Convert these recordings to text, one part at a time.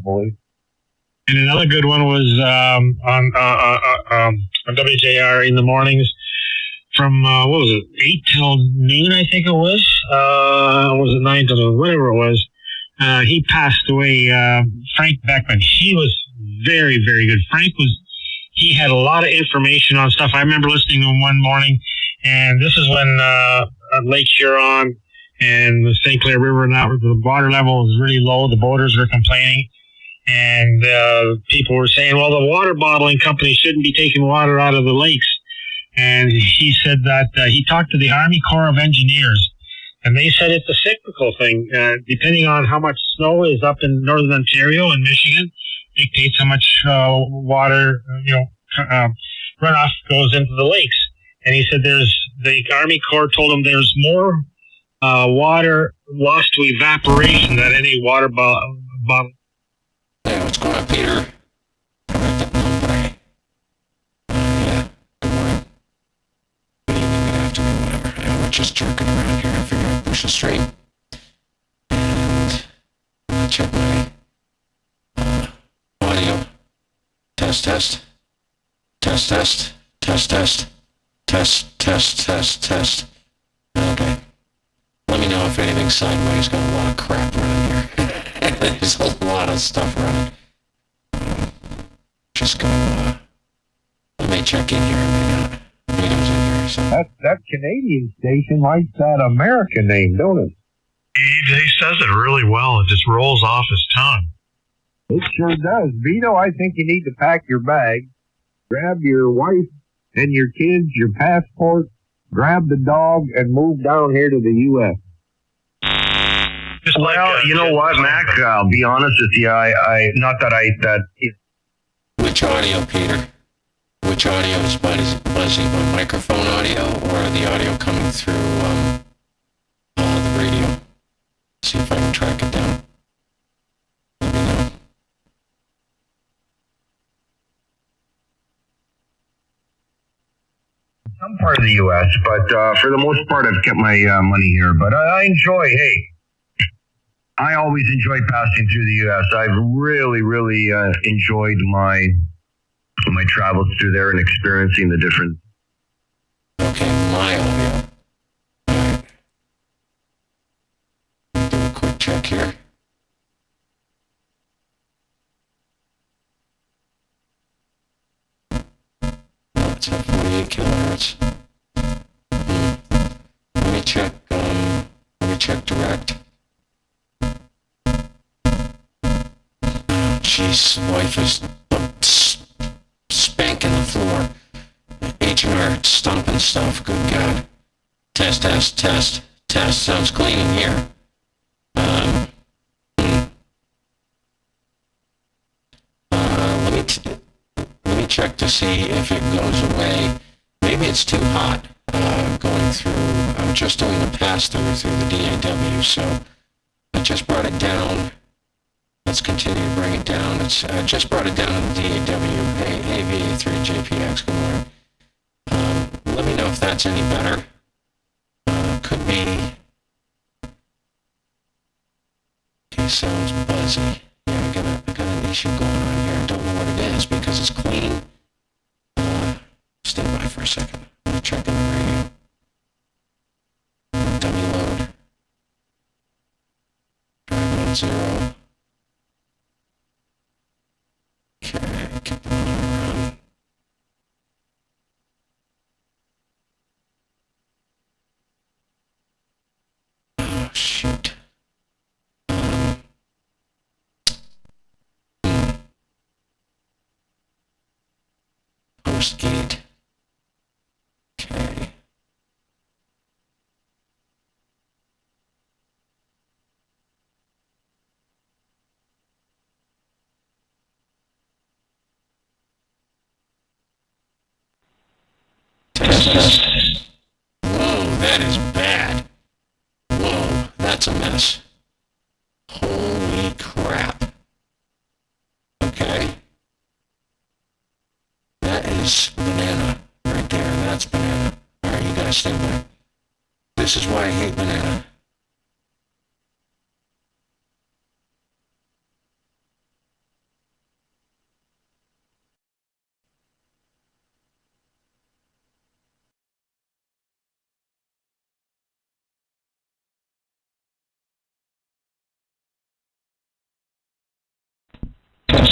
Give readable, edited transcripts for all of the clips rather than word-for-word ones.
boys. And another good one was on WJR in the mornings from, what was it, 8 till noon, I think it was. Was it 9 till whatever it was. He passed away, Frank Beckman. He was very, very good. He had a lot of information on stuff. I remember listening to him one morning, and this is when Lake Huron and the St. Clair River, the water level was really low. The boaters were complaining. And people were saying, well, the water bottling company shouldn't be taking water out of the lakes. And he said that he talked to the Army Corps of Engineers, and they said it's a cyclical thing. Depending on how much snow is up in northern Ontario and Michigan, dictates how much water, runoff goes into the lakes. And he said the Army Corps told him there's more water lost to evaporation than any water bottle. Hey, what's going on, Peter? Yeah, good morning. Good evening, good afternoon, whatever. And we're just jerking around here. I figured I'd push it straight. And check my audio. Test. Okay. Let me know if anything's sideways. Got a lot of crap running here. There's a lot of stuff running. Just gonna, I may check in here, I may not. Vito's in here, so. That Canadian station likes that American name, don't it? He says it really well. It just rolls off his tongue. It sure does. Vito, I think you need to pack your bag, grab your wife and your kids, your passport, grab the dog, and move down here to the U.S. Well, you know what, Mac? I'll be honest with you. Which audio, Peter? Which audio is buzzy? My microphone audio or the audio coming through the radio? See if I can track it down. Let me know. Some part of the U.S., but for the most part, I've kept my money here. But I always enjoy passing through the U.S. I've really, really enjoyed my travels through there and experiencing the different. Okay, my audio. All right. Do a quick check here. Oh, it's at 48 kilohertz. Let me check direct. Jeez, wife is spanking the floor. H&R stomping stuff. Good God. Test. Sounds clean in here. Let me check to see if it goes away. Maybe it's too hot going through. I'm just doing a pass-through the DAW, so I just brought it down. Let's continue to bring it down. It's just brought it down to the DAW. Hey, AV3JPX, good morning. Let me know if that's any better. Could be. Okay, sounds buzzy. Yeah, I got an issue going on here. I don't know what it is because it's clean. Stand by for a second. I'm checking the radio. Dummy load. Drive on 0. Okay, keep it on around. Oh, shoot. Postgate. Okay. Test. Whoa, that is bad. Whoa, that's a mess. Holy crap. Okay. That is banana right there. That's banana. Alright, you gotta stand by. This is why I hate banana.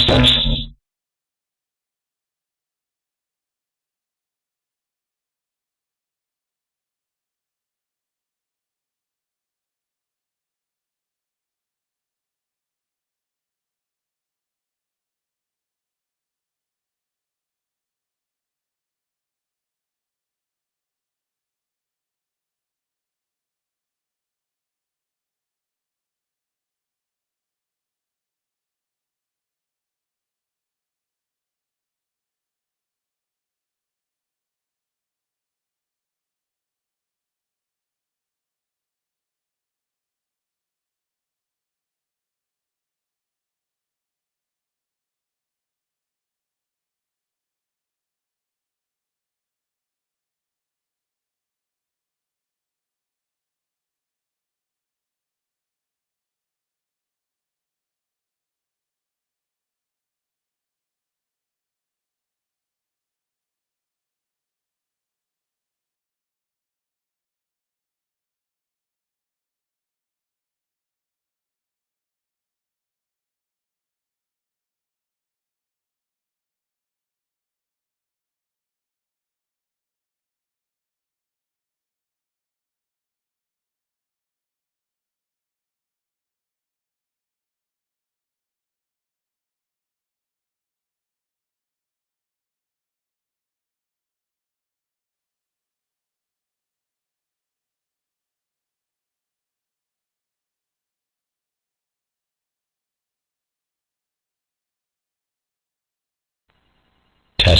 test.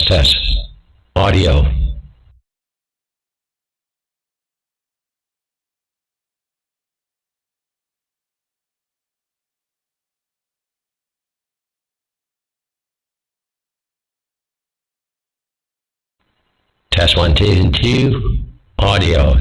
Test. Audio. Test 1, 2, 2. Audio.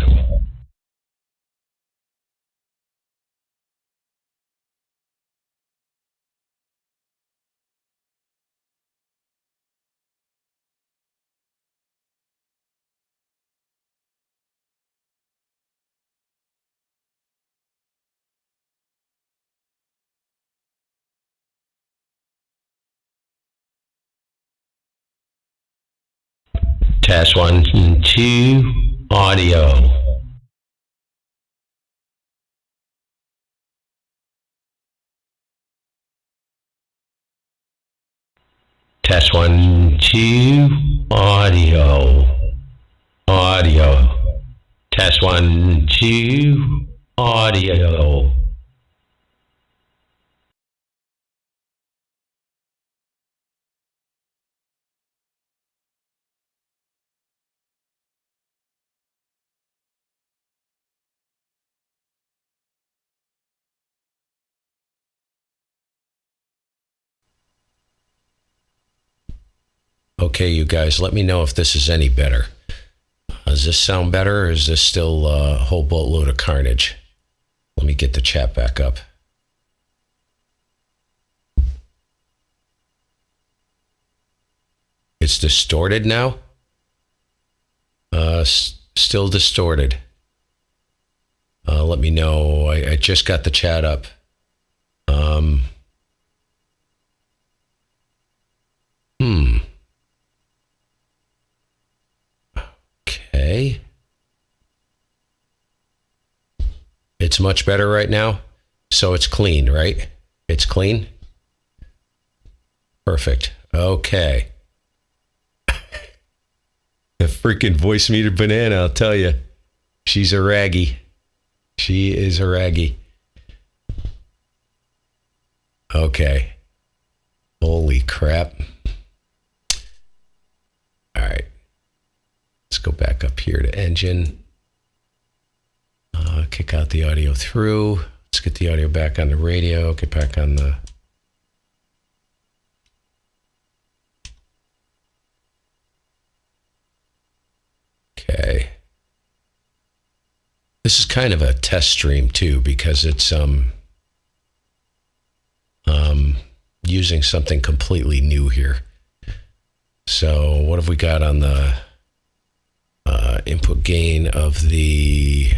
Test 1, 2. Audio. Test 1, 2. Audio. Test 1, 2. Audio. Okay, you guys, let me know if this is any better. Does this sound better, or is this still a whole boatload of carnage? Let me get the chat back up. It's distorted now? Still distorted. Let me know. I just got the chat up. Okay. It's much better right now. So it's clean, right? It's clean? Perfect. Okay. The freaking voice meter banana, I'll tell you. She's a raggy. She is a raggy. Okay. Holy crap. All right. Let's go back up here to engine. Kick out the audio through. Let's get the audio back on the radio. Get back on the... Okay. This is kind of a test stream too, because it's using something completely new here. So what have we got on the input gain of the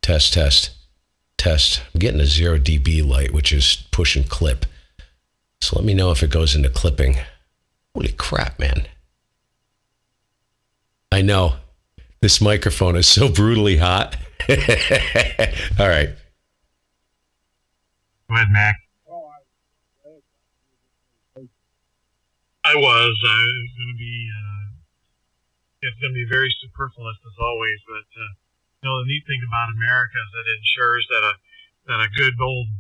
test? I'm getting a 0 dB light, which is push and clip. So So let me know if it goes into clipping. Holy crap, man. I know. This microphone is so brutally hot. All right. Go ahead, Mac. I was going to be, it's going to be very superfluous as always, but, the neat thing about America is that it ensures that a good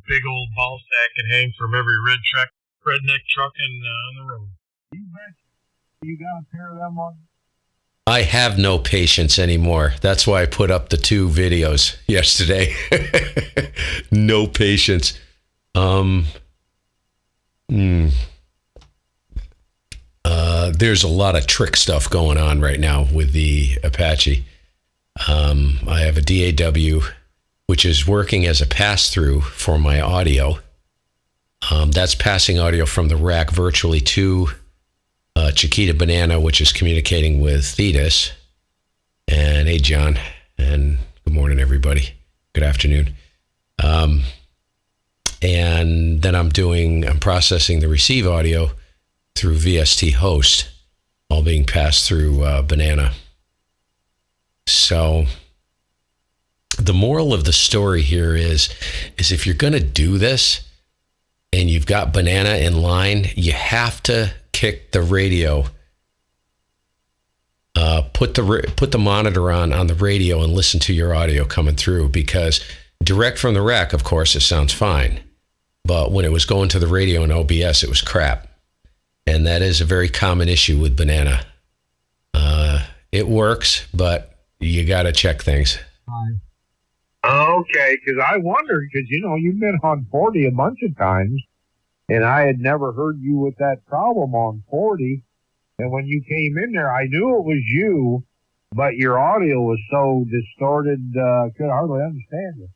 big old ball sack can hang from every redneck truck on the road. You got a pair of them on? I have no patience anymore. That's why I put up the 2 videos yesterday. No patience. There's a lot of trick stuff going on right now with the Apache. I have a DAW, which is working as a pass-through for my audio. That's passing audio from the rack virtually to Chiquita Banana, which is communicating with Thetis. And hey, John, and good morning, everybody. Good afternoon. And then I'm processing the receive audio through VST host, all being passed through Banana. So the moral of the story here is if you're going to do this and you've got Banana in line, you have to kick the radio, put the monitor on the radio and listen to your audio coming through, because direct from the rack, of course, it sounds fine. But when it was going to the radio in OBS, it was crap. And that is a very common issue with Banana. It works, but you got to check things. Okay, because I wondered, because, you've been on 40 a bunch of times, and I had never heard you with that problem on 40. And when you came in there, I knew it was you, but your audio was so distorted, could hardly understand it.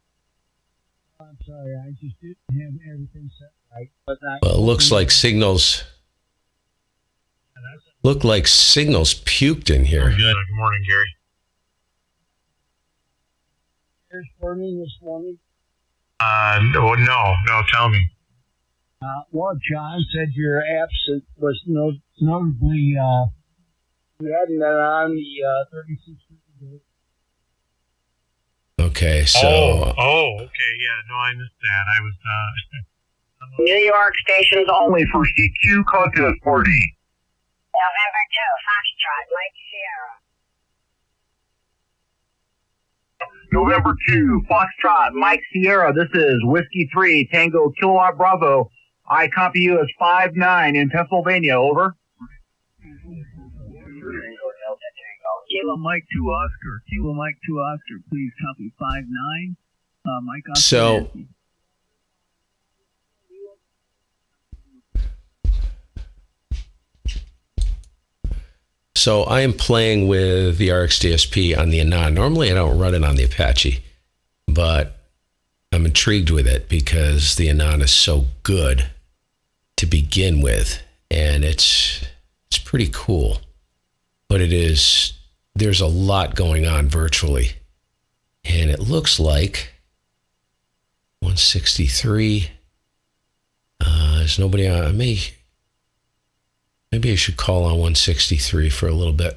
I'm sorry, I just didn't have everything set right. But Well, it looks like signals puked in here. Good. Good morning, Gary. Here's for me this morning. No, tell me. Well, John said your absence was notably, you hadn't been on the 36 days. Okay, so... okay, yeah, no, I missed that. I was, New York stations only for CQ Contest Party. November 2, Foxtrot, Mike Sierra. November 2, Foxtrot, Mike Sierra. This is Whiskey 3, Tango Kilowatt Bravo. Icom PW1 59 in Pennsylvania. Over. Kilo Mike 2 Oscar. Kilo Mike 2 Oscar. Please copy 59. Mike Oscar. So... So I am playing with the RxDSP on the ANAN. Normally I don't run it on the Apache, but I'm intrigued with it because the ANAN is so good to begin with, and it's pretty cool. But there's a lot going on virtually, and it looks like 163. There's nobody on me. Maybe I should call on 163 for a little bit.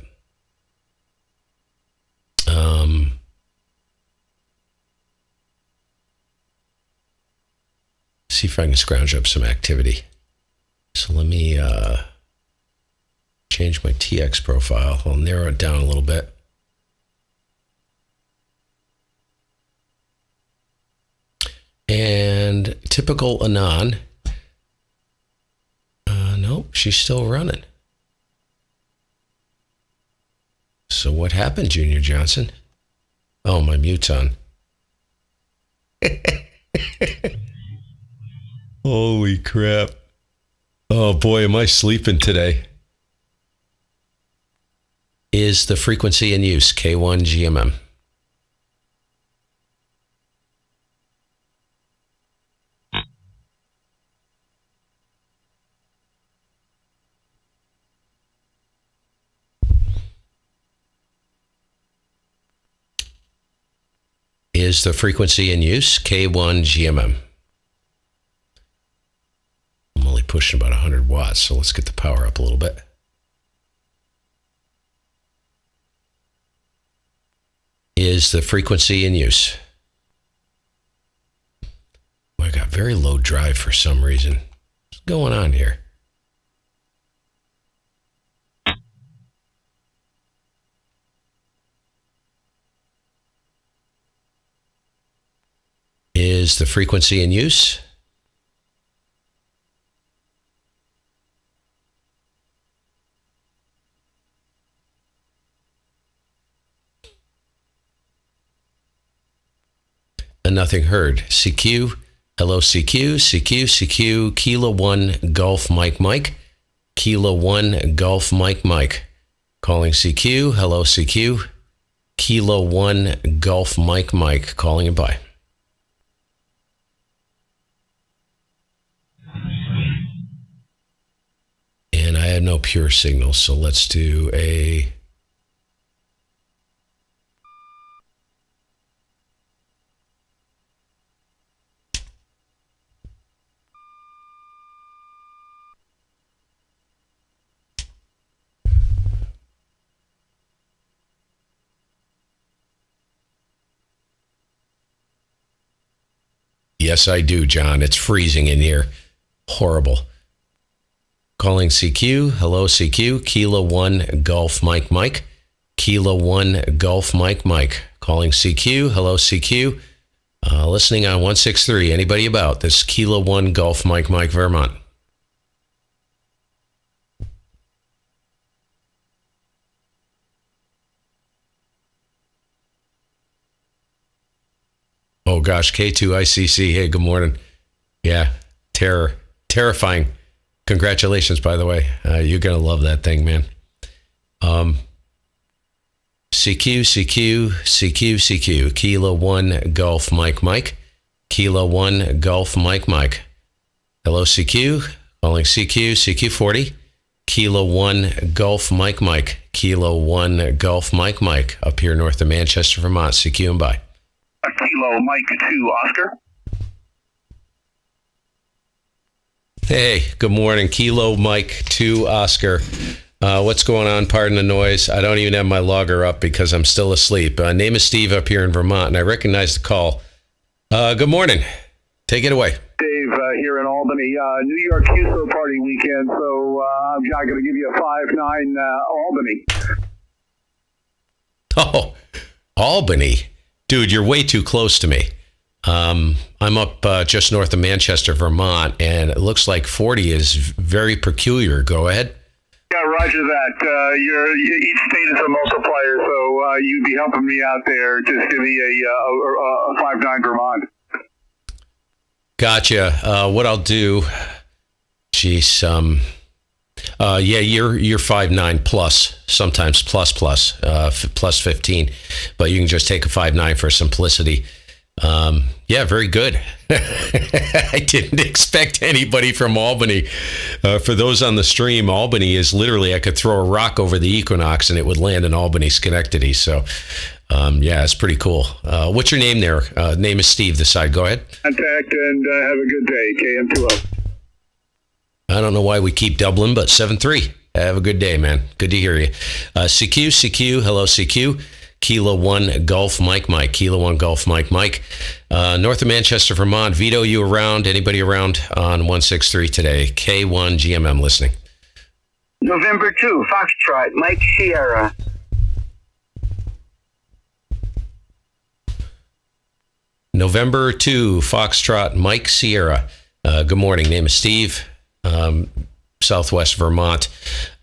See if I can scrounge up some activity. So let me change my TX profile. I'll narrow it down a little bit. And typical ANAN. Nope, she's still running. So what happened, Junior Johnson? Oh, my mute's on. Holy crap. Oh boy, am I sleeping today. Is the frequency in use K1 GMM? Is the frequency in use K1 GMM? I'm only pushing about 100 watts. So let's get the power up a little bit. Is the frequency in use? Oh, I got very low drive for some reason. What's going on here? Is the frequency in use? And nothing heard. CQ, hello CQ, CQ, CQ, Kilo 1 Golf Mike Mike, Kilo 1 Golf Mike Mike. Calling CQ, hello CQ, Kilo 1 Golf Mike Mike. Calling and bye. And I had no pure signal, so let's do a... Yes, I do, John. It's freezing in here. Horrible. Calling CQ. Hello, CQ. Kilo 1 Golf Mike Mike. Kilo 1 Golf Mike Mike. Calling CQ. Hello, CQ. Listening on 163. Anybody about? This Kilo 1 Golf Mike Mike, Vermont. Oh, gosh. K2ICC. Hey, good morning. Yeah. Terrifying. Congratulations, by the way. You're going to love that thing, man. CQ, CQ, CQ, CQ. Kilo 1 Golf Mike Mike. Kilo 1 Golf Mike Mike. Hello, CQ. Calling CQ, CQ 40. Kilo 1 Golf Mike Mike. Kilo 1 Golf Mike Mike. Up here north of Manchester, Vermont. CQ and bye. Kilo Mike 2 Oscar. Hey, good morning. Kilo Mike 2 Oscar. What's going on? Pardon the noise. I don't even have my logger up because I'm still asleep. Name is Steve up here in Vermont, and I recognize the call. Good morning. Take it away. Dave here in Albany. New York QSO party weekend, so I'm going to give you a 5-9 Albany. Oh, Albany. Dude, you're way too close to me. I'm up just north of Manchester, Vermont, and it looks like 40 is very peculiar. Go ahead. Yeah, roger that. Each state is a multiplier, so you'd be helping me out there. Just give me a 5-9 Vermont. Gotcha. What I'll do, geez, yeah, you're 5-9 plus, sometimes plus 15, but you can just take a 5-9 for simplicity. Yeah, very good. I didn't expect anybody from Albany. For those on the stream, Albany is literally, I could throw a rock over the equinox and it would land in Albany, Schenectady. So, yeah, it's pretty cool. What's your name there? Name is Steve, this side. Go ahead. Contact and have a good day. KM20. I don't know why we keep doubling, but 7-3. Have a good day, man. Good to hear you. CQ, hello, CQ. Kilo 1 Golf Mike Mike. Kilo 1 Golf Mike Mike. North of Manchester, Vermont. Vito, you around? Anybody around on 163 today? K1 GMM listening. November 2, Foxtrot, Mike Sierra. November 2, Foxtrot, Mike Sierra. Good morning. Name is Steve. Southwest Vermont.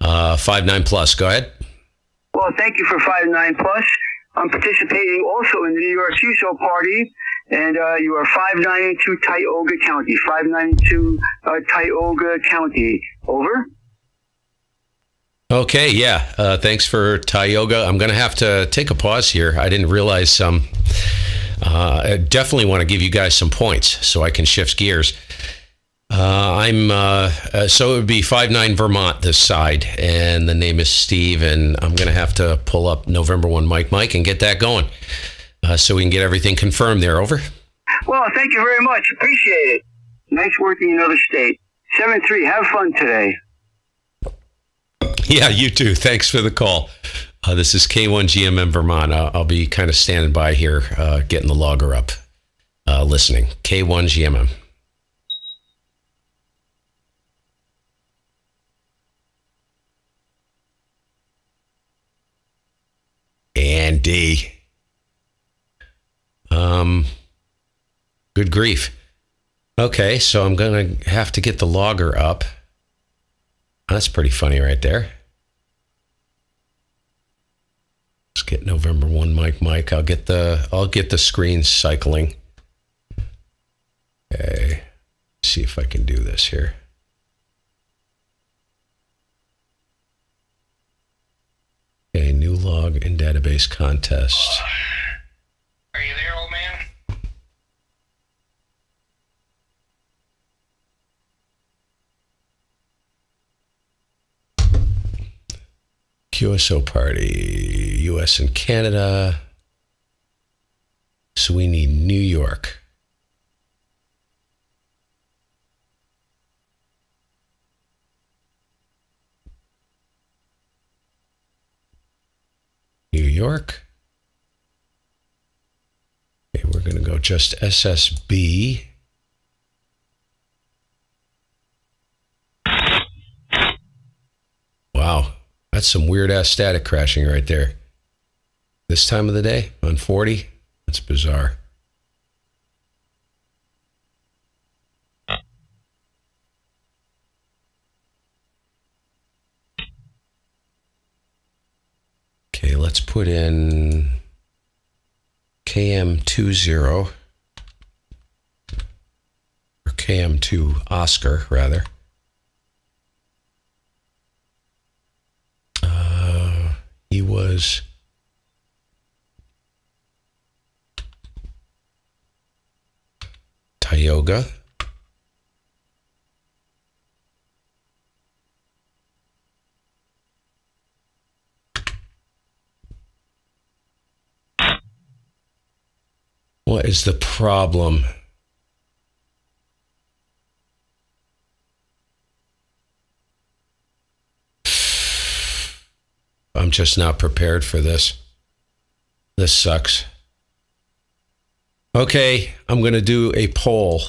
5-9 plus. Go ahead. Well, thank you for 5-9 plus. I'm participating also in the New York QSO party, and you are 592 Tioga County. 592 Tioga County. Over. Okay, yeah. Thanks for Tioga. I'm going to have to take a pause here. I didn't realize I definitely want to give you guys some points so I can shift gears. So it would be 5-9 Vermont this side, and the name is Steve, and I'm going to have to pull up November 1 Mike and get that going so we can get everything confirmed there. Over. Well, thank you very much. Appreciate it. Nice work in another state. 73. Have fun today. Yeah, you too. Thanks for the call. This is K1GM in Vermont. I'll be kind of standing by here, getting the logger up, listening. K1GM. Andy. Good grief. Okay, so I'm going to have to get the logger up. That's pretty funny right there. Let's get November 1 Mike. I'll get the screen cycling. Okay. See if I can do this here. Okay, new log in database contest. Are you there, old man? QSO party, US and Canada. So we need New York. New York. Okay, we're going to go just SSB. Wow. That's some weird-ass static crashing right there. This time of the day on 40? That's bizarre. Okay, let's put in KM20, or KM2 Oscar, rather. He was Tioga. What is the problem? I'm just not prepared for this. This sucks. Okay, I'm going to do a poll.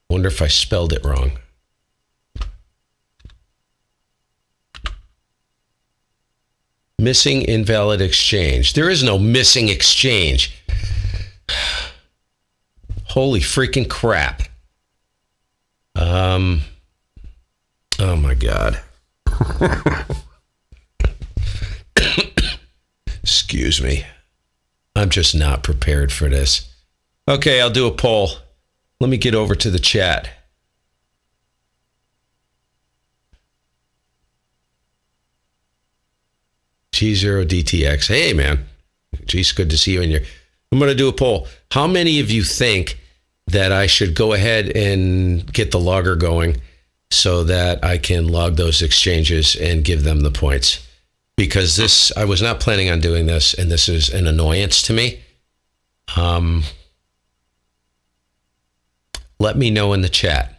Wonder if I spelled it wrong. Missing invalid exchange. There is no missing exchange. Holy freaking crap. Oh my God. Excuse me. I'm just not prepared for this. Okay, I'll do a poll. Let me get over to the chat. G0DTX. Hey, man. Geez, good to see you in here. I'm going to do a poll. How many of you think that I should go ahead and get the logger going so that I can log those exchanges and give them the points? Because this, I was not planning on doing this, and this is an annoyance to me. Let me know in the chat.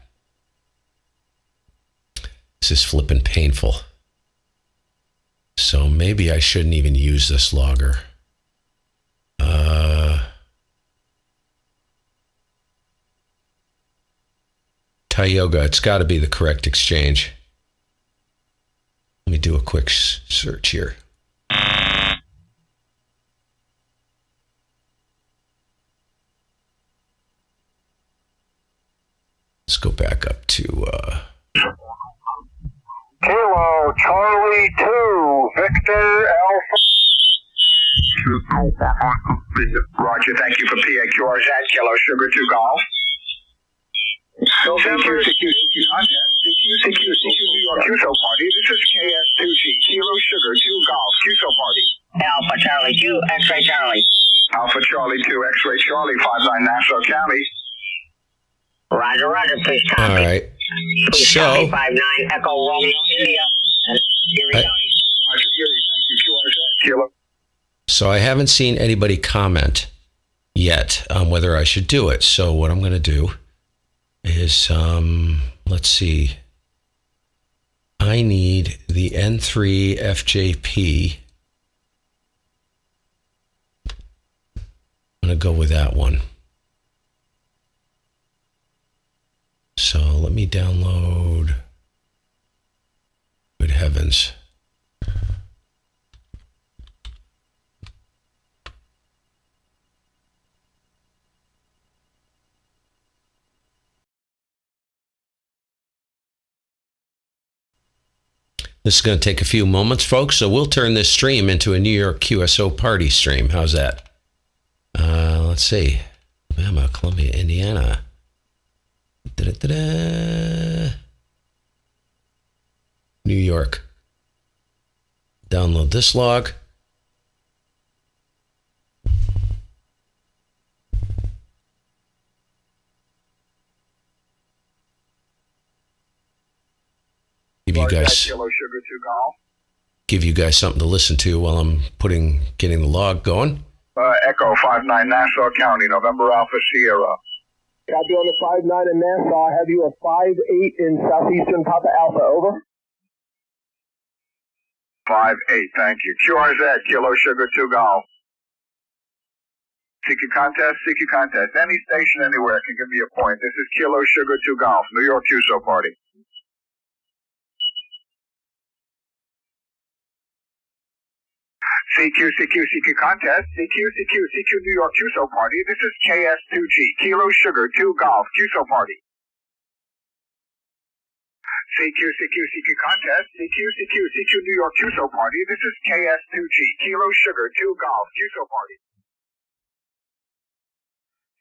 This is flipping painful. So maybe I shouldn't even use this logger. Tioga, it's got to be the correct exchange. Let me do a quick search here. Let's go back up to... Kilo Charlie 2, Victor Alpha. Roger, thank you for PAQR's at Kilo Sugar 2 Golf. November CQ New York QSO Party. This is KS2G, Kilo Sugar 2 Golf, QSO Party. Alpha Charlie 2, X-Ray Charlie. Alpha Charlie 2, X-Ray Charlie, 59 Nassau County. Roger, roger, please copy. All right. Please So, copy 59 Echo Romeo India. Erie County. Roger, Erie, thank you, QRZ, Kilo. So I haven't seen anybody comment yet on whether I should do it. So what I'm going to do is, let's see. I need the N3 FJP. I'm going to go with that one. So let me download. Good heavens. This is going to take a few moments, folks, so we'll turn this stream into a New York QSO party stream. How's that? Let's see. Alabama, Columbia, Indiana. Da-da-da-da. New York. Download this log. Give you guys something to listen to while I'm getting the log going. Echo 59 Nassau County, November Alpha Sierra. Copy on the 59 in Nassau. I have you a 58 in southeastern Papa Alpha, over. 58, thank you. QRZ, Kilo Sugar 2 Golf. Seeking contest. Any station anywhere can give me a point. This is Kilo Sugar 2 Golf, New York QSO Party. CQ contest. CQ New York QSO Party. This is KS2G, Kilo Sugar 2 Golf, QSO Party. CQ contest. CQ New York QSO Party. This is KS2G, Kilo Sugar 2 Golf, QSO Party.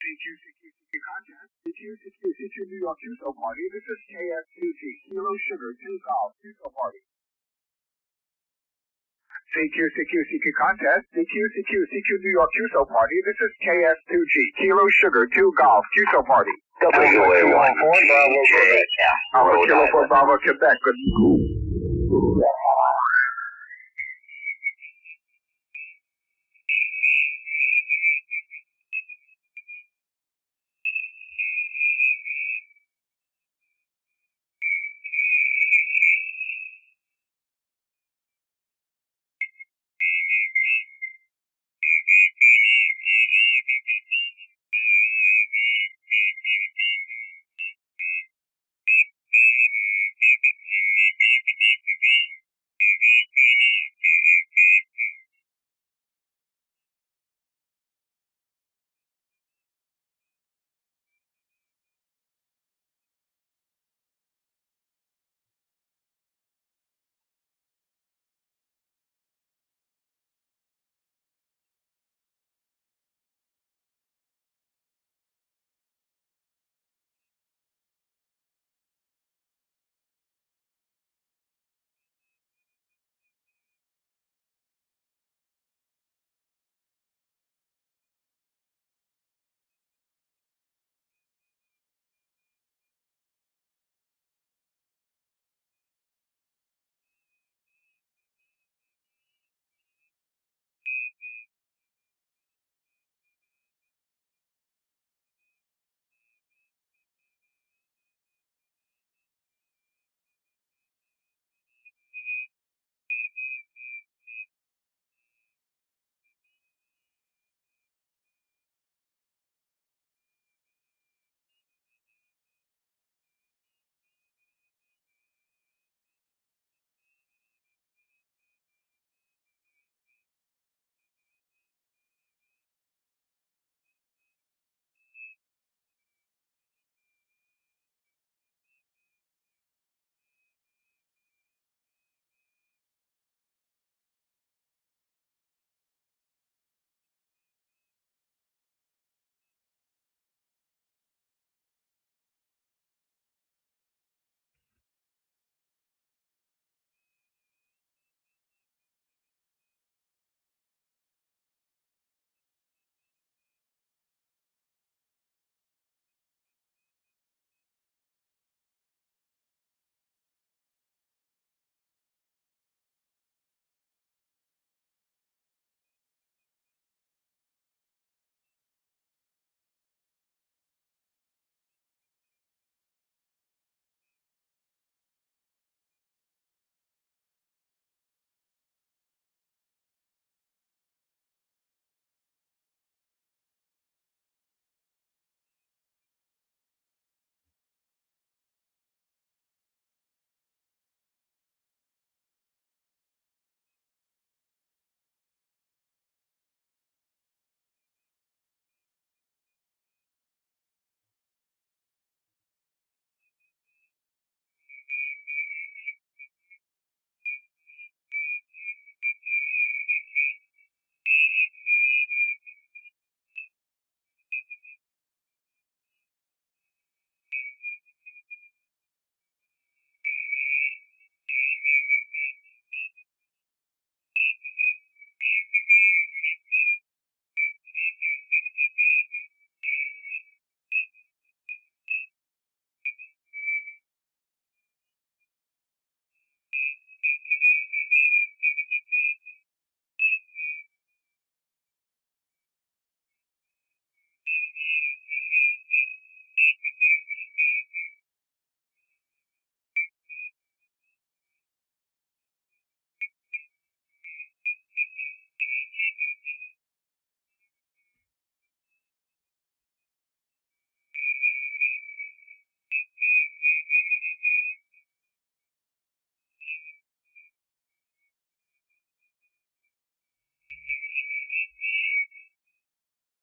CQ contest. CQ New York QSO Party. This is KS2G, Kilo Sugar 2 Golf, QSO Party. CQ contest. CQ New York QSO Party. This is KS2G, Kilo Sugar 2 Golf, QSO Party. WA14 Bravo Quebec. Kilo 4 Bravo Quebec. Good.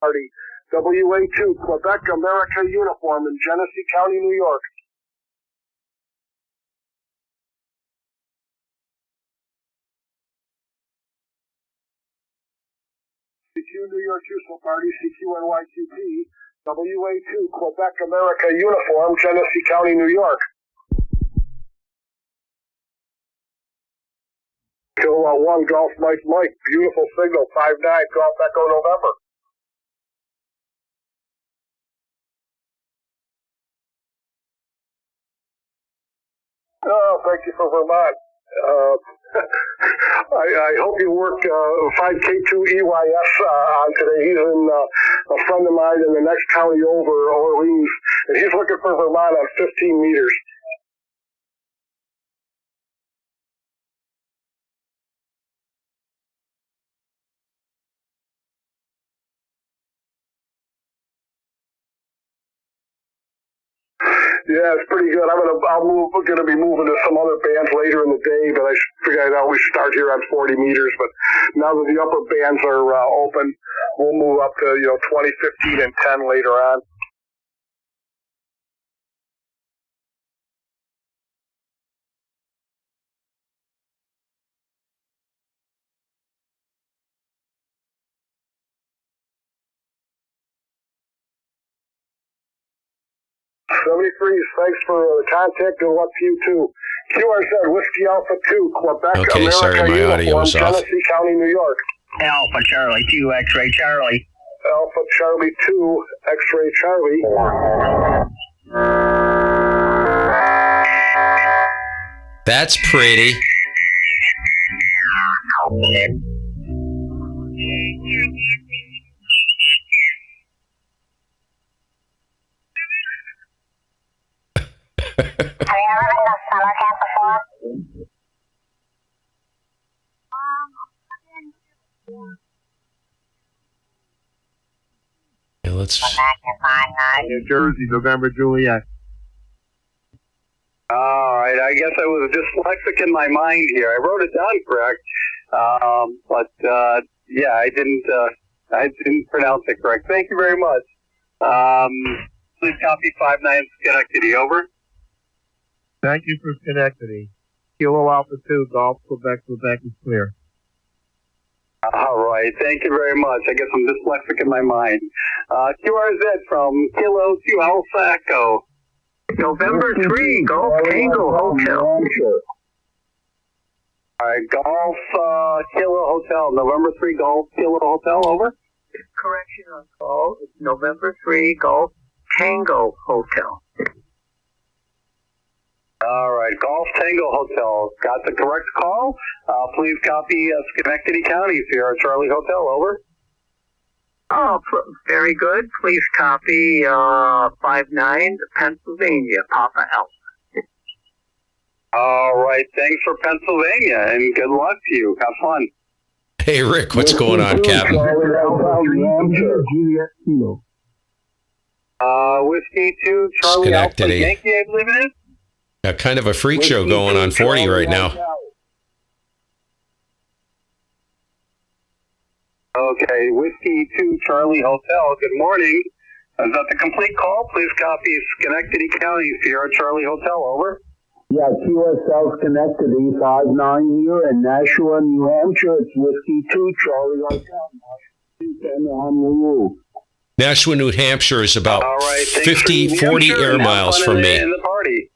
Party, WA2, Quebec America uniform in Genesee County, New York. CQ New York Usual Party, CQNYQP, WA2, Quebec America uniform, Genesee County, New York. Kilowatt 1, Golf Mike Mike, beautiful signal, 5-9, Golf Echo November. Oh, thank you for Vermont. I hope you work 5K2EYS on today. He's in a friend of mine in the next county over, Orleans, and he's looking for Vermont on 15 meters. Yeah, it's pretty good. We're gonna be moving to some other bands later in the day, but I figured I'd always start here on 40 meters. But now that the upper bands are open, we'll move up to 20, 15, and 10 later on. Thanks for the contact. Good luck to you too. QRZ Whiskey Alpha 2, Quebec, Okay, America, sorry, my uniform, audio was off. Genesee County, New York. Alpha Charlie 2 X-Ray Charlie. Alpha Charlie 2, X-Ray Charlie. That's pretty. Yeah, let's. New Jersey, November Juliet. All right, I guess I was dyslexic in my mind here. I wrote it down correct, but yeah, I didn't pronounce it correct. Thank you very much. Please copy 5-9 Schenectady, over. Thank you for Schenectady. Kilo Alpha 2, Golf, Quebec is clear. All right, thank you very much. I guess I'm dyslexic in my mind. QRZ from Kilo to Alpha Echo. November 3, Golf Tango Hotel. All right, Golf Kilo Hotel, November 3 Golf Kilo Hotel, over. Correction on call. It's November 3, Golf Tango Hotel. All right, Golf Tango Hotel. Got the correct call. Please copy Schenectady County, Sierra Charlie Hotel, over. Oh, very good. Please copy 5-9 Pennsylvania, Papa Alpha. All right, thanks for Pennsylvania, and good luck to you. Have fun. Hey, Rick, what's going on, Captain? Whiskey 2, Charlie Schenectady. Alpha Yankee, I believe it is. Kind of a freak show going on 40 right now. Okay, Whiskey 2 Charlie Hotel, good morning. Is that the complete call? Please copy Schenectady County, Sierra Charlie Hotel, over. Yeah, QSL Schenectady, 5-9 here, in Nashua, New Hampshire. It's Whiskey 2 Charlie Hotel. Nashua, New Hampshire is about right, 40 air miles from me. In the party.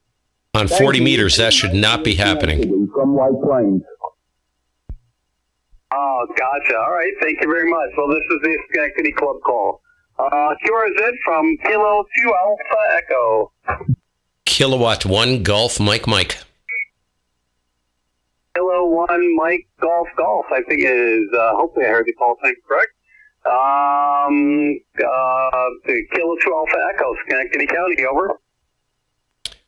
On 40 meters, that should not be happening. From White Plains. Oh, gotcha. All right, thank you very much. Well, this is the Schenectady Club call. QRZ from Kilo to Alpha Echo. Kilowatt 1, Golf, Mike. Kilo 1, Mike, Golf. I think it is, hopefully I heard the call sign correct. The Kilo 2 Alpha Echo, Schenectady County, over.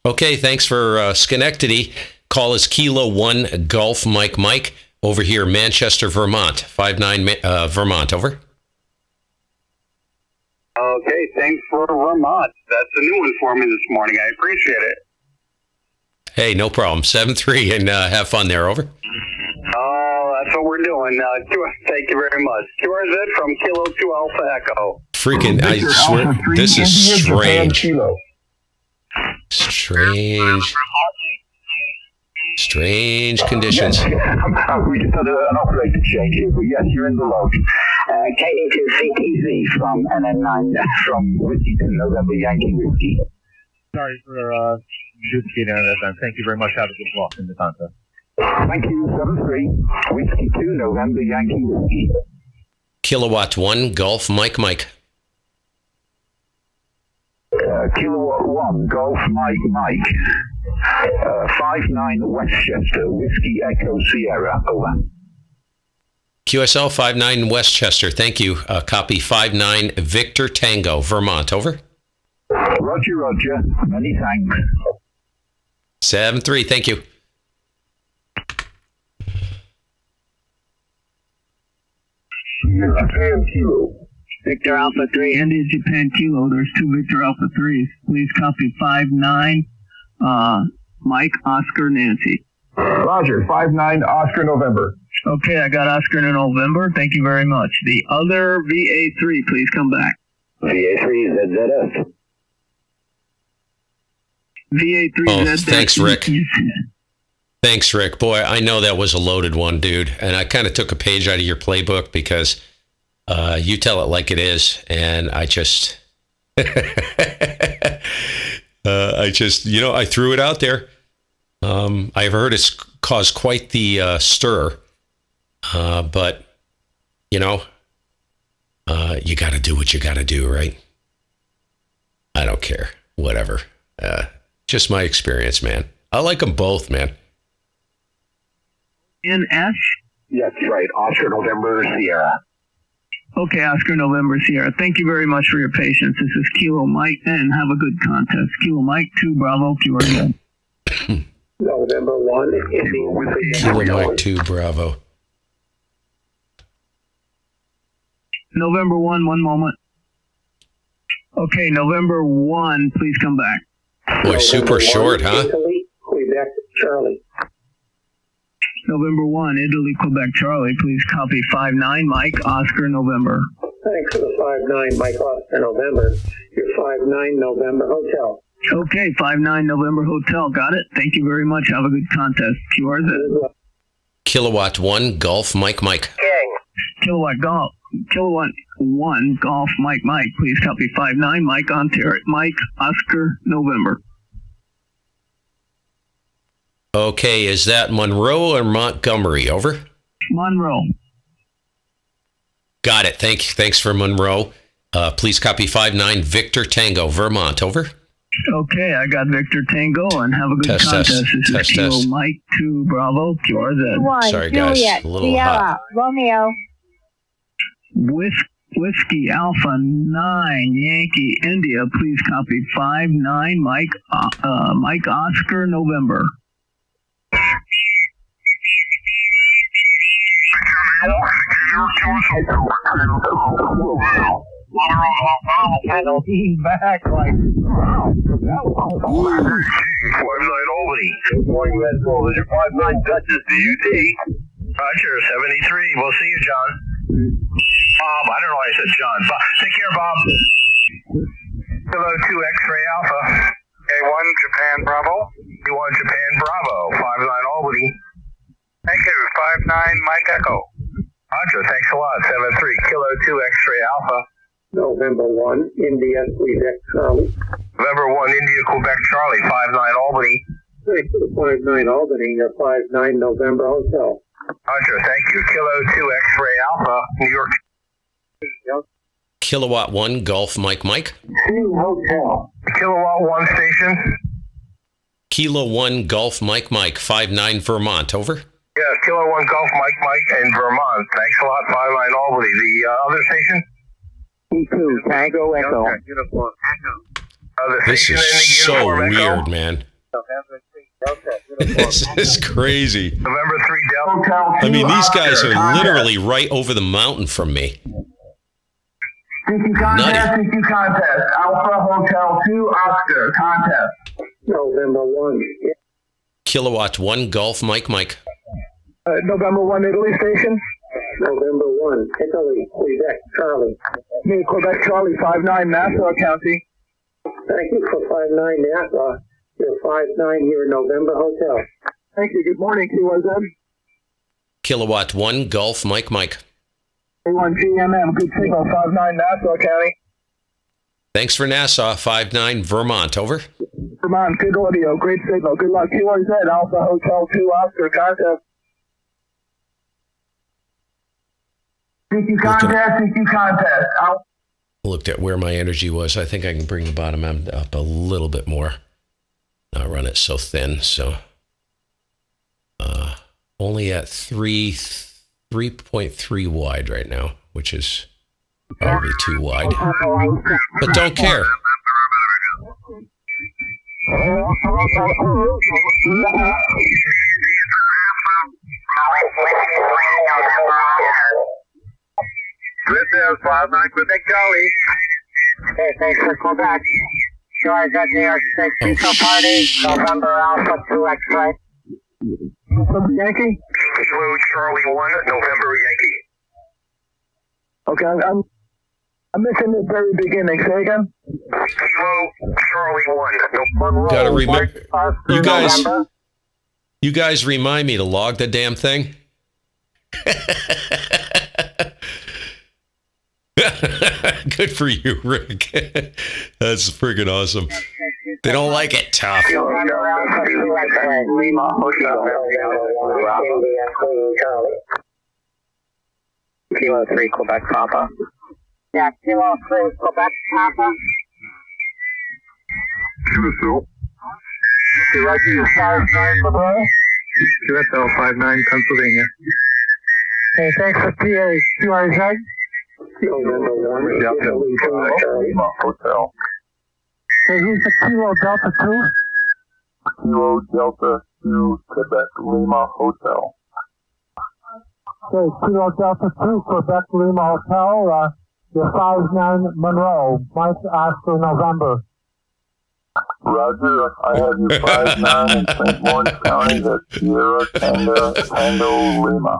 Okay, thanks for Schenectady. Call is Kilo 1, Golf, Mike. Over here, Manchester, Vermont. 5-9 Vermont, over. Okay, thanks for Vermont. That's a new one for me this morning. I appreciate it. Hey, no problem. 7-3, and have fun there, over. Oh, that's what we're doing. Thank you very much. QRZ from Kilo 2 Alpha Echo. freaking, I swear, this is strange. Strange conditions. We just had an operator change here, but yes, you're in the log. KA2CTZ from NN9, from Whiskey to November Yankee Whiskey. Sorry for duplicating on that time. Thank you very much. Have a good walk in the contest. Thank you, 73, Whiskey 2, November Yankee Whiskey. Kilowatt 1, Golf, Mike. Kilowatt 1, Golf, Mike. 59 Westchester, Whiskey Echo Sierra, over. QSL 59 Westchester, thank you. Copy 59 Victor Tango, Vermont, over. Roger, many thanks. 7-3, thank you. Victor Alpha 3, India Japan Kilo. There's 2 Victor Alpha 3s. Please copy 59 Mike Oscar Nancy. Roger, 59 Oscar November. Okay, I got Oscar November. Thank you very much. The other VA3, please come back. VA3 ZZF. VA3 Oh, ZZF. thanks, Rick. Thanks, Rick. Boy, I know that was a loaded one, dude. And I kind of took a page out of your playbook because you tell it like it is. And I just, I threw it out there. I've heard it's caused quite the stir. But, you got to do what you got to do, right? I don't care. Whatever. Just my experience, man. I like them both, man. NS? Yes, right. Oscar November Sierra. Okay, Oscar November Sierra. Thank you very much for your patience. This is Kilo Mike, and have a good contest. Kilo Mike 2, Bravo, QRZ. November 1. Kilo Mike 2, Bravo. November 1, one moment. Okay, November 1, please come back. Boy, super short, huh? Italy, Quebec, Charlie. November 1, Italy, Quebec, Charlie. Please copy 59 Mike Oscar November. Thanks for the 59 Mike Oscar November. Your 59 November Hotel. Okay, 59 November Hotel. Got it. Thank you very much. Have a good contest. QRZ. Kilowatt 1, Golf, Mike. Kilowatt 1, Golf, Mike. Please copy 59 Mike Ontario. Mike Oscar November. Okay, is that Monroe or Montgomery? Over. Monroe. Got it. Thanks for Monroe. Please copy 59 Victor Tango, Vermont. Over. Okay, I got Victor Tango, and have a good contest. This is Kilo Mike 2 Bravo QRZ. Sorry, guys. Juliet, a little Sierra, hot. Romeo. Whiskey Alpha 9 Yankee India. Please copy 59 Mike Oscar November. He's back like, wow. 59 Albany. Good morning, Red Bull. This is 59 Duchess, DUT. Roger, 73. We'll see you, John. Bob, I don't know why I said John. Bob, take care, Bob. Kilo 2 X-ray Alpha. A1 Japan Bravo. A1 Japan Bravo. 59 Albany. Thank you, 59 Mike Echo. Roger, thanks a lot. 73 Kilo 2 X-ray Alpha. November 1, India, Quebec, Charlie. November 1, India, Quebec, Charlie. 59 Albany. Thank you, 59 Albany. Your 59 November Hotel. Roger, thank you. Kilo 2 X-ray Alpha, New York. Kilowatt 1, Golf, Mike. Hotel. Kilowatt 1 station. Kilo 1, Golf, Mike. 59 Vermont. Over. Yeah, Kilo 1 Golf Mike in Vermont. Thanks a lot, 59 Albany. The other station? E2 Tango Echo. Okay, uniform Echo. This is so weird, man. This is crazy. November 3 Delta. I mean, these guys are literally right over the mountain from me. CQ contest. Alpha Hotel 2 Oscar contest. November 1. Kilowatt 1, Golf, Mike. November 1 Italy station. November 1, Italy, Quebec, Charlie. Me, Quebec, Charlie, 59 Nassau County. Thank you for 59 Nassau. You're 59 here in November Hotel. Thank you. Good morning, QRZ. Kilowatt 1, Golf, Mike. A1 GMM, good signal, 59 Nassau County. Thanks for Nassau, 59 Vermont, over. Vermont, good audio, great signal. Good luck. QRZ, Alpha Hotel 2, Oscar, contact. CQ contest. Looked at where my energy was. I think I can bring the bottom end up a little bit more. Not run it so thin, so only at 3.3 wide right now, which is probably too wide, but don't care. Good there, 59 Quebec, Charlie. Okay, thanks for Quebec. QRZ New York State Pizza Party, November Alpha 2 X-Ray. Yankee? Kilo Charlie 1, November Yankee. Okay, I'm missing the very beginning. Say again? Kilo Charlie 1, November. Gotta remember, you guys remind me to log the damn thing. Good for you, Rick. That's freaking awesome. They don't like it tough. Kilo 3 Quebec Papa. Yeah, Kilo 3 Quebec Papa. Kilo 2. Kilo 2, 59 QSL 59 Pennsylvania. Okay, thanks for PA. QRZ. November 1, Lima Hotel. Okay, who's the Kilo Delta 2? Kilo Delta 2 Quebec Lima Hotel. Okay, Kilo Delta 2 Quebec Lima Hotel. You're 59 Monroe, Mike Oscar November. Roger, I have you 59 in St. Lawrence County, that's Sierra Tango Lima.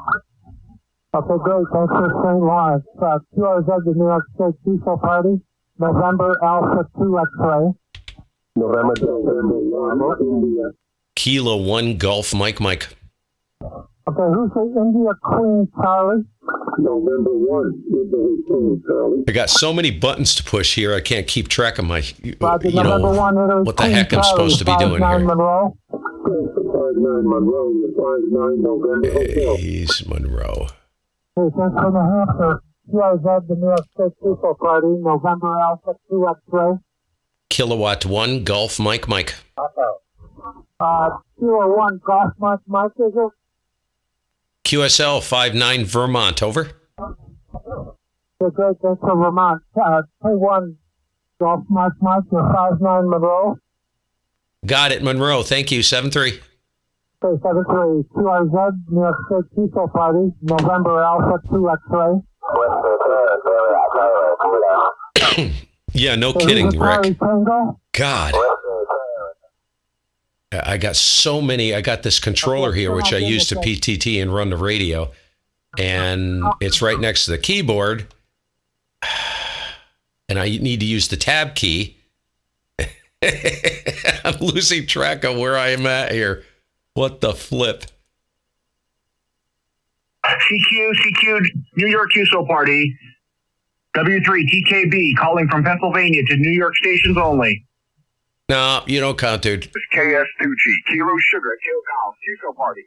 Okay, great. Thanks for St. Lawrence. QRZ, the New York State Pizza Party, November Alpha 2 X-Ray. November India. Kilo 1 Golf, Mike. Okay, who's the India Queen, Charlie? November 1, Queen, Charlie. I got so many buttons to push here, I can't keep track of my, Roger, November 1, what the heck I'm supposed to be doing here. Monroe. 59 Monroe, 59 November Hotel. Jeez, Monroe. Hey, thanks for New Hampshire. QRZ, the New York State Pizza Party, November Alpha 2 X-Ray. Kilowatt 1 Golf, Mike. Kilo 1 Golf, Mike, is it? QSL 59 Vermont, over. Okay, great. Thanks for Vermont. K1 Golf, Mike, you're 59 Monroe. Got it, Monroe. Thank you, 73. Okay, 73. QRZ, New York State Pizza Party, November Alpha 2 X-Ray. Yeah, no kidding, Rick. God. I got so many. I got this controller here, which I use to PTT and run the radio. And it's right next to the keyboard. And I need to use the tab key. I'm losing track of where I am at here. What the flip? CQ, New York QSO Party. W3 TKB calling from Pennsylvania to New York stations only. No, you don't count, dude. KS2G, Kilo Sugar, Kilo Golf, QSO Party.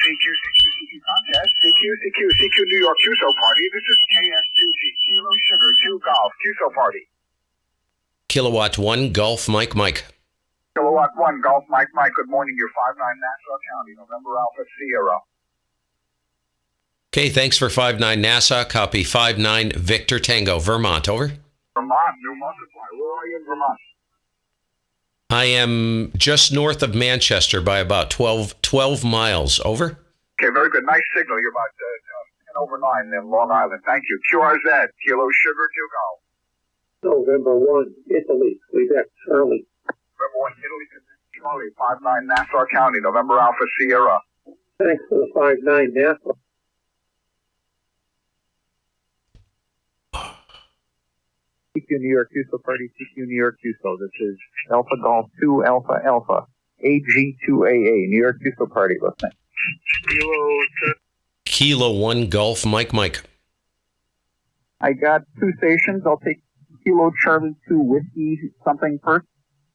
CQ contest, CQ New York QSO Party. This is KS2G, Kilo Sugar, Kilo Golf, QSO Party. Kilowatt 1 Golf, Mike. Kilowatt 1 Golf, Mike. Good morning. You're 59 Nassau County, November Alpha Sierra. Okay, thanks for 59 Nassau. Copy 59 Victor Tango, Vermont, over. Vermont, New Multiply. Where are you in Vermont? I am just north of Manchester by about 12 miles, over. Okay, very good. Nice signal. You're about 10 over 9 in Long Island. Thank you. QRZ, Kilo Sugar, Kilo Golf. November 1, Italy, Quebec, Charlie. November 1, Italy, Charlie, 59 Nassau County, November Alpha Sierra. Thanks for the 59 Nassau. CQ New York QSO Party, CQ New York QSO. This is Alpha Golf 2 Alpha Alpha, AG2AA, New York QSO Party listening. Kilo 1 Golf Mike Mike. I got 2 stations. I'll take Kilo Charlie 2 Whiskey something first.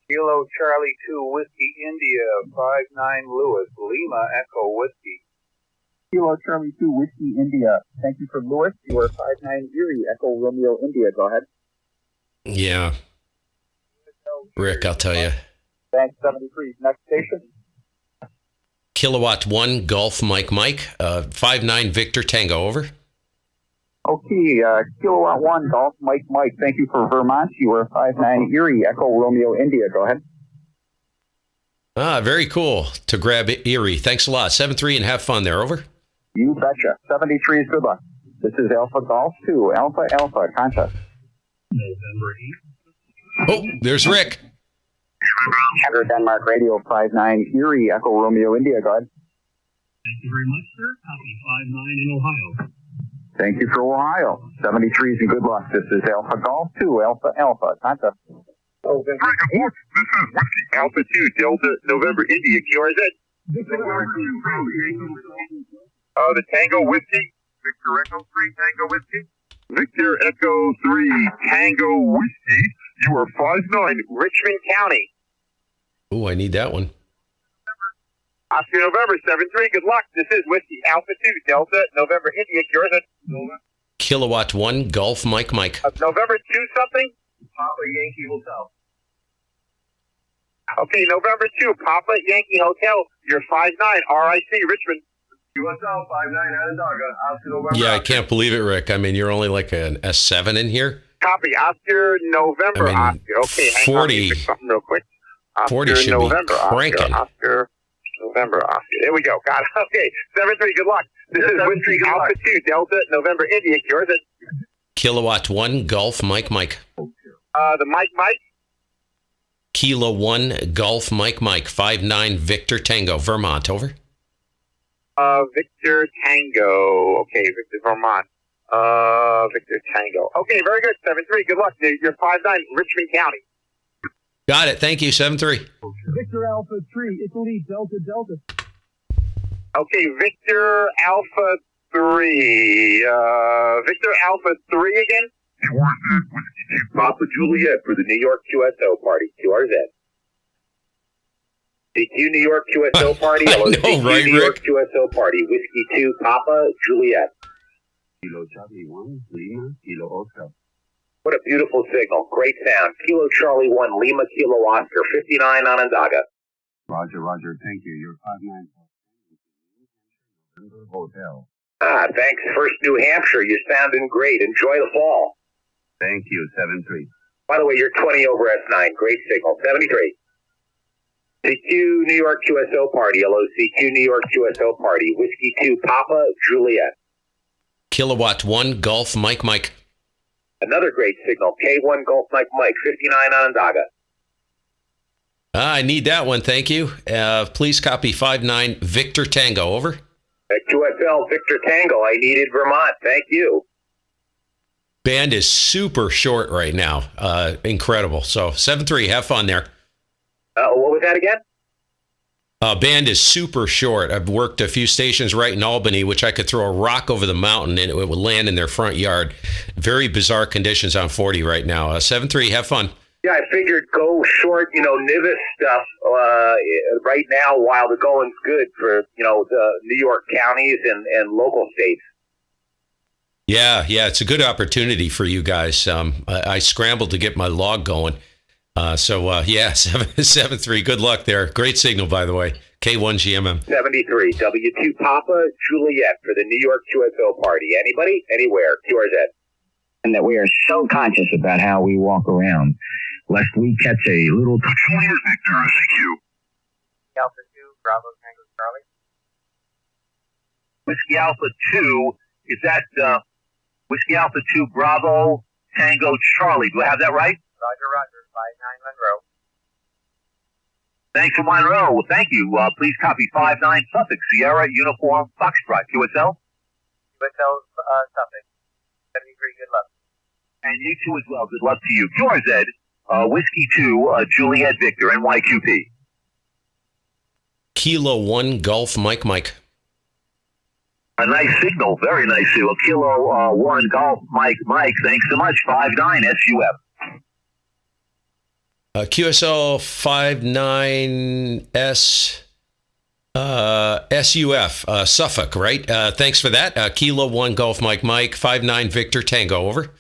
Kilo Charlie 2 Whiskey India 59 Lewis Lima Echo Whiskey. Kilo Charlie 2 Whiskey India. Thank you for Lewis. You are 59 Erie Echo Romeo India. Go ahead. Yeah. Rick, I'll tell you. Thanks, 73. Next station. Kilowatt 1 Golf Mike Mike. 59 Victor Tango. Over. Okay, Kilowatt 1 Golf Mike Mike. Thank you for Vermont. You are 59 Erie Echo Romeo India. Go ahead. Very cool to grab Erie. Thanks a lot. 7-3 and have fun there. Over. You betcha. 73 is good luck. This is Alpha Golf 2 Alpha Alpha contest. Oh, there's Rick. Henry Denmark Radio 59 Erie Echo Romeo India. Go ahead. Thank you very much, sir. Copy 59 in Ohio. Thank you for Ohio. 73 is and good luck. This is Alpha Golf 2 Alpha Alpha contest. Oh, this is Whiskey Alpha 2 Delta November India QRZ. The Tango Whiskey. Victor Echo 3 Tango Whiskey. Victor Echo 3 Tango Whiskey. You are 59 Richmond County. Oh, I need that one. Oscar November 7-3. Good luck. This is Whiskey Alpha 2 Delta November India QRZ. Kilowatt 1 Golf Mike Mike. November 2 something? Papa Yankee Hotel. Okay, November 2 Papa Yankee Hotel. You're 59 RIC Richmond. QSL 59 Onondaga. Oscar November. Yeah, I can't believe it, Rick. I mean, you're only like an S7 in here. Copy. Oscar November. I mean, Oscar. Okay, hang 40, on. Let me fix something real quick. Oscar 40 should November, be cranking. Oscar November. Oscar. There we go. Got it. Okay, 7-3. Good luck. This is Whiskey Alpha 2 Delta November India. Yours is Kilowatt 1 Golf Mike Mike. The Mike. Kilo 1 Golf Mike Mike. 59 Victor Tango. Vermont. Over. Victor Tango. Okay, Victor Vermont. Victor Tango. Okay, very good. 7-3. Good luck. You're 59 Richmond County. Got it. Thank you. 7-3. Victor Alpha 3, Italy, Delta, Delta. Okay, Victor Alpha 3. Victor Alpha 3 again? Papa Juliet for the New York QSO party, QRZ. CQ New York QSO party, CQ right, New York QSO party, Whiskey 2, Papa Juliet. Kilo Charlie 1, Lima, Kilo Oscar. What a beautiful signal. Great sound. Kilo Charlie 1, Lima, Kilo Oscar, 59 Onondaga. Roger. Thank you. You're 59 Hotel. Thanks. First New Hampshire. You're sounding great. Enjoy the fall. Thank you. 7-3. By the way, you're 20 over S9. Great signal. 73. CQ New York QSO party. Hello, CQ New York QSO party. Whiskey 2, Papa Juliet. Kilowatt 1 Golf Mike Mike. Another great signal. K1 Golf Mike Mike, 59 Onondaga. I need that one. Thank you. Please copy 59 Victor Tango. Over. At QSL Victor Tango, I needed Vermont. Thank you. Band is super short right now. Incredible. So 7-3. Have fun there. What was that again? Band is super short. I've worked a few stations right in Albany, which I could throw a rock over the mountain and it would land in their front yard. Very bizarre conditions on 40 right now. 7-3. Have fun. Yeah, I figured go short, Nivis stuff right now while the going's good for, the New York counties and local states. Yeah, it's a good opportunity for you guys. I scrambled to get my log going. 7-3. Good luck there. Great signal, by the way. K1 GMM. 73. W2 Papa Juliet for the New York QSO party. Anybody? Anywhere. QRZ. And that we are so conscious about how we walk around, lest we catch a little... Victor, CQ. Alpha 2, Bravo Tango Charlie. Whiskey Alpha 2, is that Whiskey Alpha 2 Bravo Tango Charlie? Do I have that right? Roger, 59 Monroe. Thanks for Monroe. Well, thank you. Please copy 59 Suffolk Sierra Uniform Foxtrot. QSL? QSL Suffolk. 73, good luck. And you too as well. Good luck to you. QRZ, Whiskey 2, Juliet Victor, NYQP. Kilo 1 Golf Mike. A nice signal. Very nice signal. Kilo 1 Golf Mike. Thanks so much. 59 SUF. QSL 59S SUF, Suffolk, right? Thanks for that. Kilo 1 Golf Mike, 59 Victor Tango, over.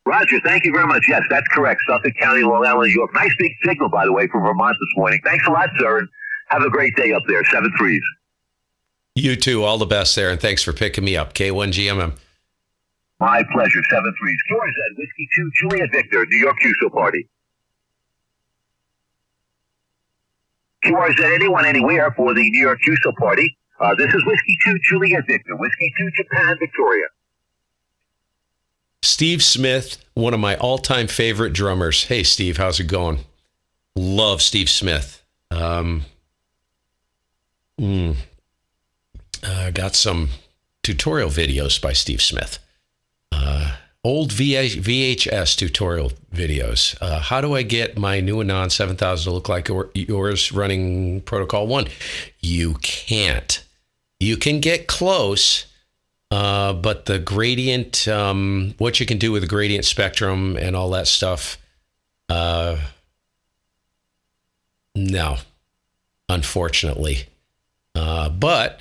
Roger, thank you very much. Yes, that's correct. Suffolk County, Long Island, New York. Nice big signal, by the way, from Vermont this morning. Thanks a lot, sir, and have a great day up there. 7-3s. You too. All the best there, and thanks for picking me up. K1GMM. My pleasure. 7-3s. QRZ, Whiskey 2, Juliet Victor, New York QSO Party. QRZ, anyone, anywhere for the New York QSO Party. This is Whiskey 2, Juliet Victor. Whiskey 2, Japan, Victoria. Steve Smith, one of my all-time favorite drummers. Hey, Steve, how's it going? Love Steve Smith. Got some tutorial videos by Steve Smith. Old VHS tutorial videos. How do I get my new ANAN 7000 to look like yours running Protocol 1? You can't. You can get close, but the gradient, what you can do with the gradient spectrum and all that stuff, no, unfortunately. But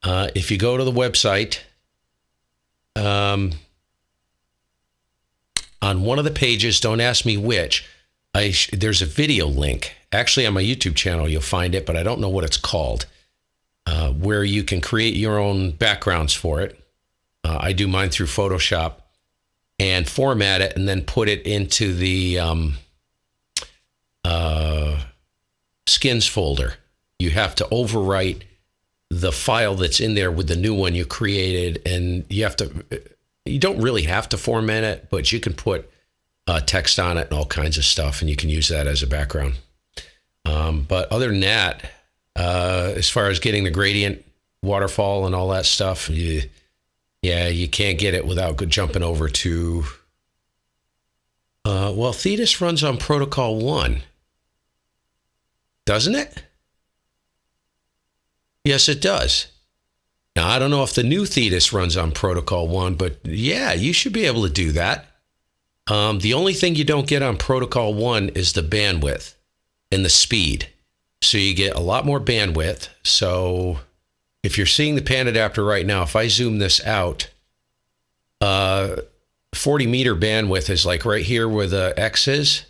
if you go to the website, on one of the pages, don't ask me which, there's a video link. Actually, on my YouTube channel, you'll find it, but I don't know what it's called, where you can create your own backgrounds for it. I do mine through Photoshop and format it and then put it into the skins folder. You have to overwrite the file that's in there with the new one you created, and you don't really have to format it, but you can put text on it and all kinds of stuff, and you can use that as a background. But other than that, as far as getting the gradient waterfall and all that stuff, you can't get it without jumping over to... well, Thetis runs on Protocol 1. Doesn't it? Yes, it does. Now, I don't know if the new Thetis runs on Protocol 1, but yeah, you should be able to do that. The only thing you don't get on Protocol 1 is the bandwidth and the speed. So you get a lot more bandwidth. So if you're seeing the pan adapter right now, if I zoom this out, 40 meter bandwidth is like right here where the X is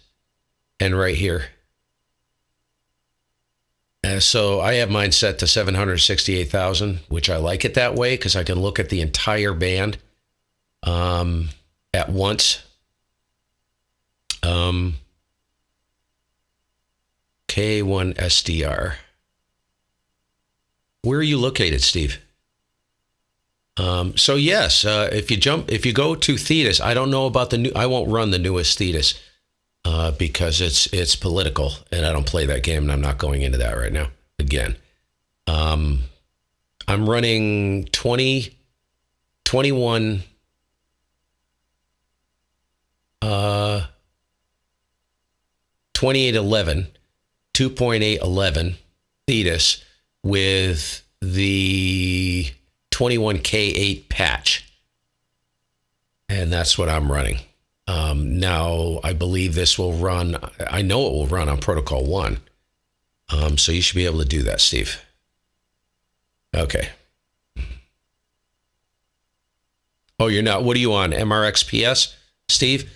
and right here. So I have mine set to 768,000, which I like it that way because I can look at the entire band at once. K1SDR. Where are you located, Steve? So yes, if you go to Thetis, I don't know about I won't run the newest Thetis. Because it's political, and I don't play that game, and I'm not going into that right now. Again, I'm running 2811 2.811 Thetis with the 21K8 patch, and that's what I'm running. Now, I believe this will run, I know it will run on Protocol 1. So you should be able to do that, Steve. Okay. Oh, you're not. What are you on? MRXPS, Steve?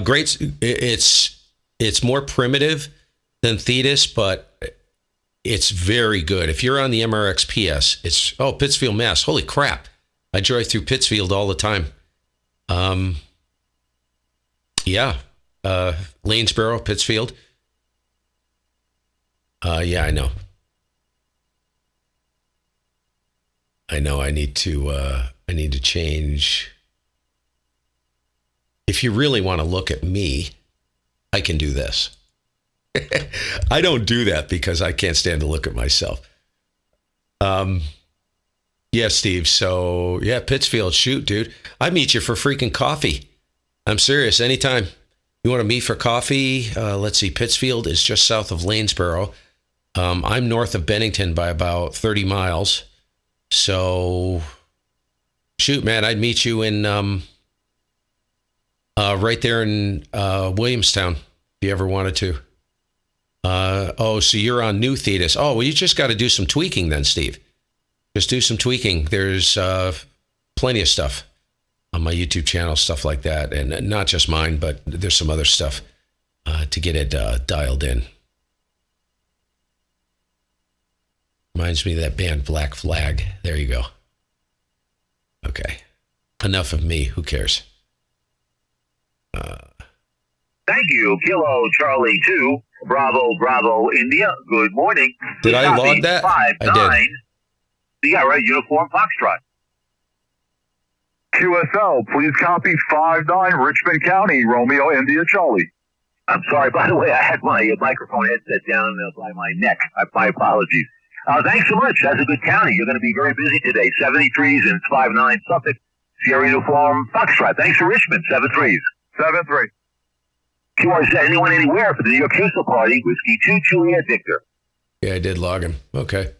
Great. It's more primitive than Thetis, but it's very good. If you're on the MRXPS, Pittsfield, Mass. Holy crap. I drive through Pittsfield all the time. Yeah, Lanesboro, Pittsfield. Yeah, I know. I need to change. If you really want to look at me, I can do this. I don't do that because I can't stand to look at myself. Yeah, Steve. So yeah, Pittsfield, shoot, dude. I meet you for freaking coffee. I'm serious. Anytime you want to meet for coffee, let's see. Pittsfield is just south of Lanesboro. I'm north of Bennington by about 30 miles. So, shoot, man, I'd meet you in right there in Williamstown if you ever wanted to. So you're on New Thetis. Oh, well, you just got to do some tweaking then, Steve. Just do some tweaking. There's plenty of stuff on my YouTube channel, stuff like that. And not just mine, but there's some other stuff to get it dialed in. Reminds me of that band Black Flag. There you go. Okay. Enough of me. Who cares? Thank you, Kilo Charlie 2, Bravo, India. Good morning. Did I log that? 5-9. I did. Sierra Uniform Foxtrot. QSL, please copy 5-9 Richmond County, Romeo India Charlie. I'm sorry, by the way, I had my microphone headset down by my neck. My apologies. Thanks so much. That's a good county. You're going to be very busy today. 73s and 5-9 Suffolk, Sierra Uniform Foxtrot. Thanks to Richmond, 7-3s. 7-3. QRZ, anyone, anywhere for the New York Coastal Party, Whiskey 2, Juliet Victor. Yeah, I did log him. Okay.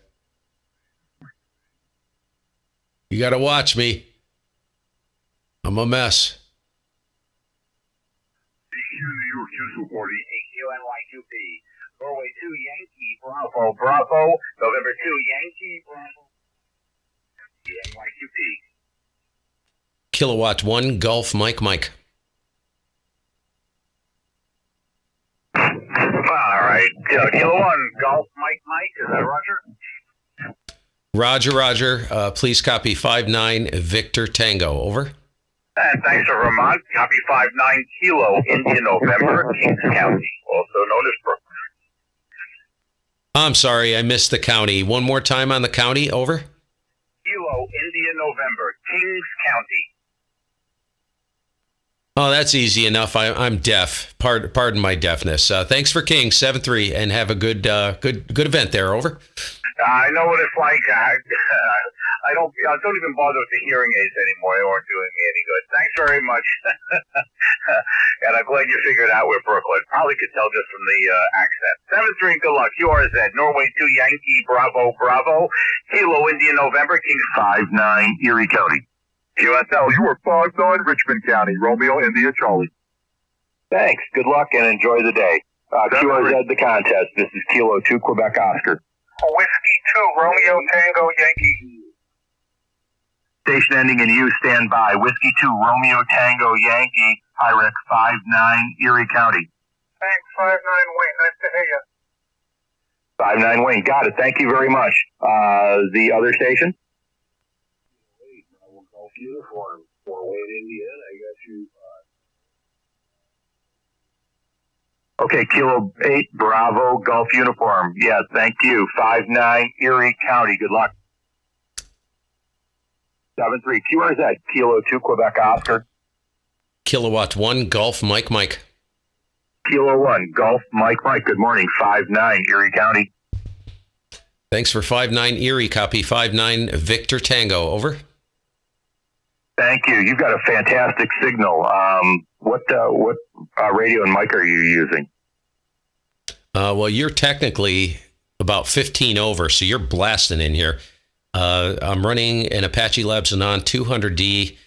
You got to watch me. I'm a mess. New York Coastal Party, AQNY2P. Norway 2, Yankee, Bravo. November 2, Yankee, Bravo. NY2P. Kilowatt 1, Golf, Mike. All right. Kilo 1, Golf, Mike. Is that Roger? Roger. Please copy 5-9 Victor Tango. Over. And thanks to Vermont. Copy 5-9 Kilo, India, November, Kings County, also known as Brooklyn. I'm sorry, I missed the county. One more time on the county. Over. Kilo, India, November, Kings County. Oh, that's easy enough. I'm deaf. Pardon my deafness. Thanks for King 7-3, and have a good event there. Over. I know what it's like. I don't even bother with the hearing aids anymore. They weren't doing me any good. Thanks very much. And I'm glad you figured out where Brooklyn. Probably could tell just from the accent. 7-3, good luck. QRZ, Norway 2, Yankee, Bravo. Kilo, India, November, King 5-9 Erie County. QSL, you are 5-9 Richmond County, Romeo India Charlie. Thanks. Good luck and enjoy the day. QRZ, the contest. This is Kilo 2, Quebec Oscar. Whiskey 2, Romeo Tango Yankee. Station ending in U, stand by. Whiskey 2, Romeo Tango Yankee, Irec 5-9 Erie County. Thanks, 5-9 Wayne. Nice to hear you. 5-9 Wayne. Got it. Thank you very much. The other station? Uniform for Wayne, Indiana. I got you. Okay, Kilo 8, Bravo, Golf Uniform. Yeah, thank you. 5-9 Erie County. Good luck. 7-3 QRZ, Kilo 2, Quebec Oscar. Kilowatt 1, Golf, Mike. Kilo 1, Golf, Mike. Good morning. 5-9 Erie County. Thanks for 5-9 Erie. Copy 5-9 Victor Tango. Over. Thank you. You've got a fantastic signal. What radio and mic are you using? Well, you're technically about 15 over, so you're blasting in here. I'm running an Apache Labs ANAN 200D.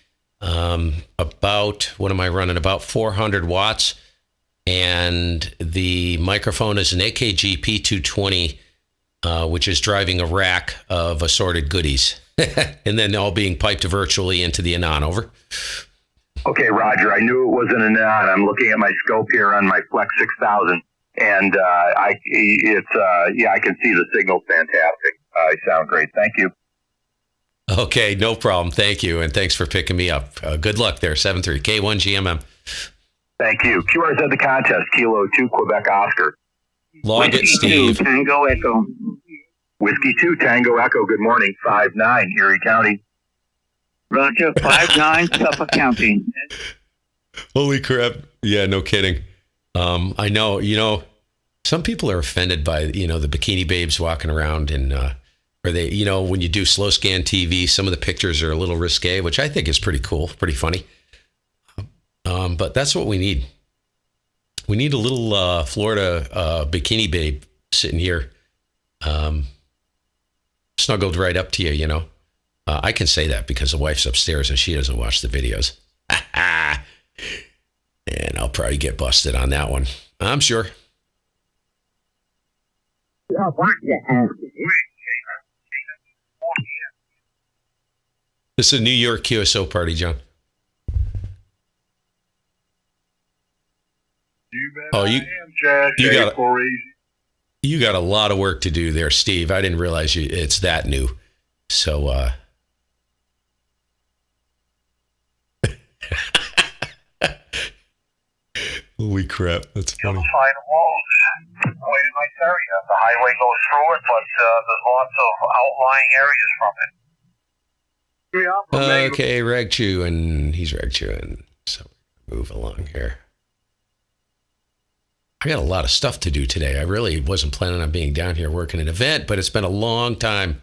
About 400 watts. And the microphone is an AKG P220, which is driving a rack of assorted goodies. And then all being piped virtually into the ANAN. Over. Okay, Roger. I knew it wasn't an ANAN. I'm looking at my scope here on my Flex 6000, and I can see the signal. Fantastic. You sound great. Thank you. Okay, no problem. Thank you, and thanks for picking me up. Good luck there. 7-3 K1 GMM. Thank you. QRZ the contest. Kilo 2 Quebec Oscar. Log it, Steve. 2, Tango Echo. Whiskey 2 Tango Echo. Good morning. 5-9 Erie County. Roger. 5-9 Suffolk County. Holy crap. Yeah, no kidding. I know, some people are offended by, the bikini babes walking around and, or they, when you do slow scan TV, some of the pictures are a little risque, which I think is pretty cool, pretty funny. But that's what we need. We need a little Florida bikini babe sitting here, snuggled right up to you, you know. I can say that because the wife's upstairs and she doesn't watch the videos. And I'll probably get busted on that one. I'm sure. This is a New York QSO party, John. You got a lot of work to do there, Steve. I didn't realize it's that new. So, holy crap, that's funny. You'll find walls quite a nice area. The highway goes through it, but there's lots of outlying areas from it. Okay, Ragchewing. He's Ragchewing. So move along here. I got a lot of stuff to do today. I really wasn't planning on being down here working an event, but it's been a long time.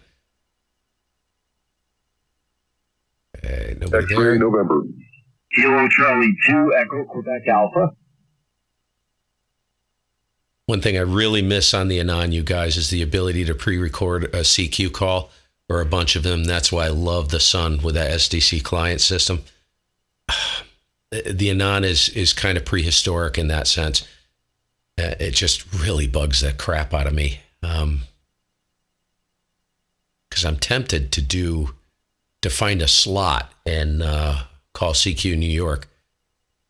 Okay, nobody there. November. Kilo Charlie 2, Echo Quebec Alpha. One thing I really miss on the ANAN, you guys, is the ability to pre-record a CQ call or a bunch of them. That's why I love the Sun with that SDC client system. The ANAN is kind of prehistoric in that sense. It just really bugs the crap out of me. Because I'm tempted to find a slot and call CQ New York,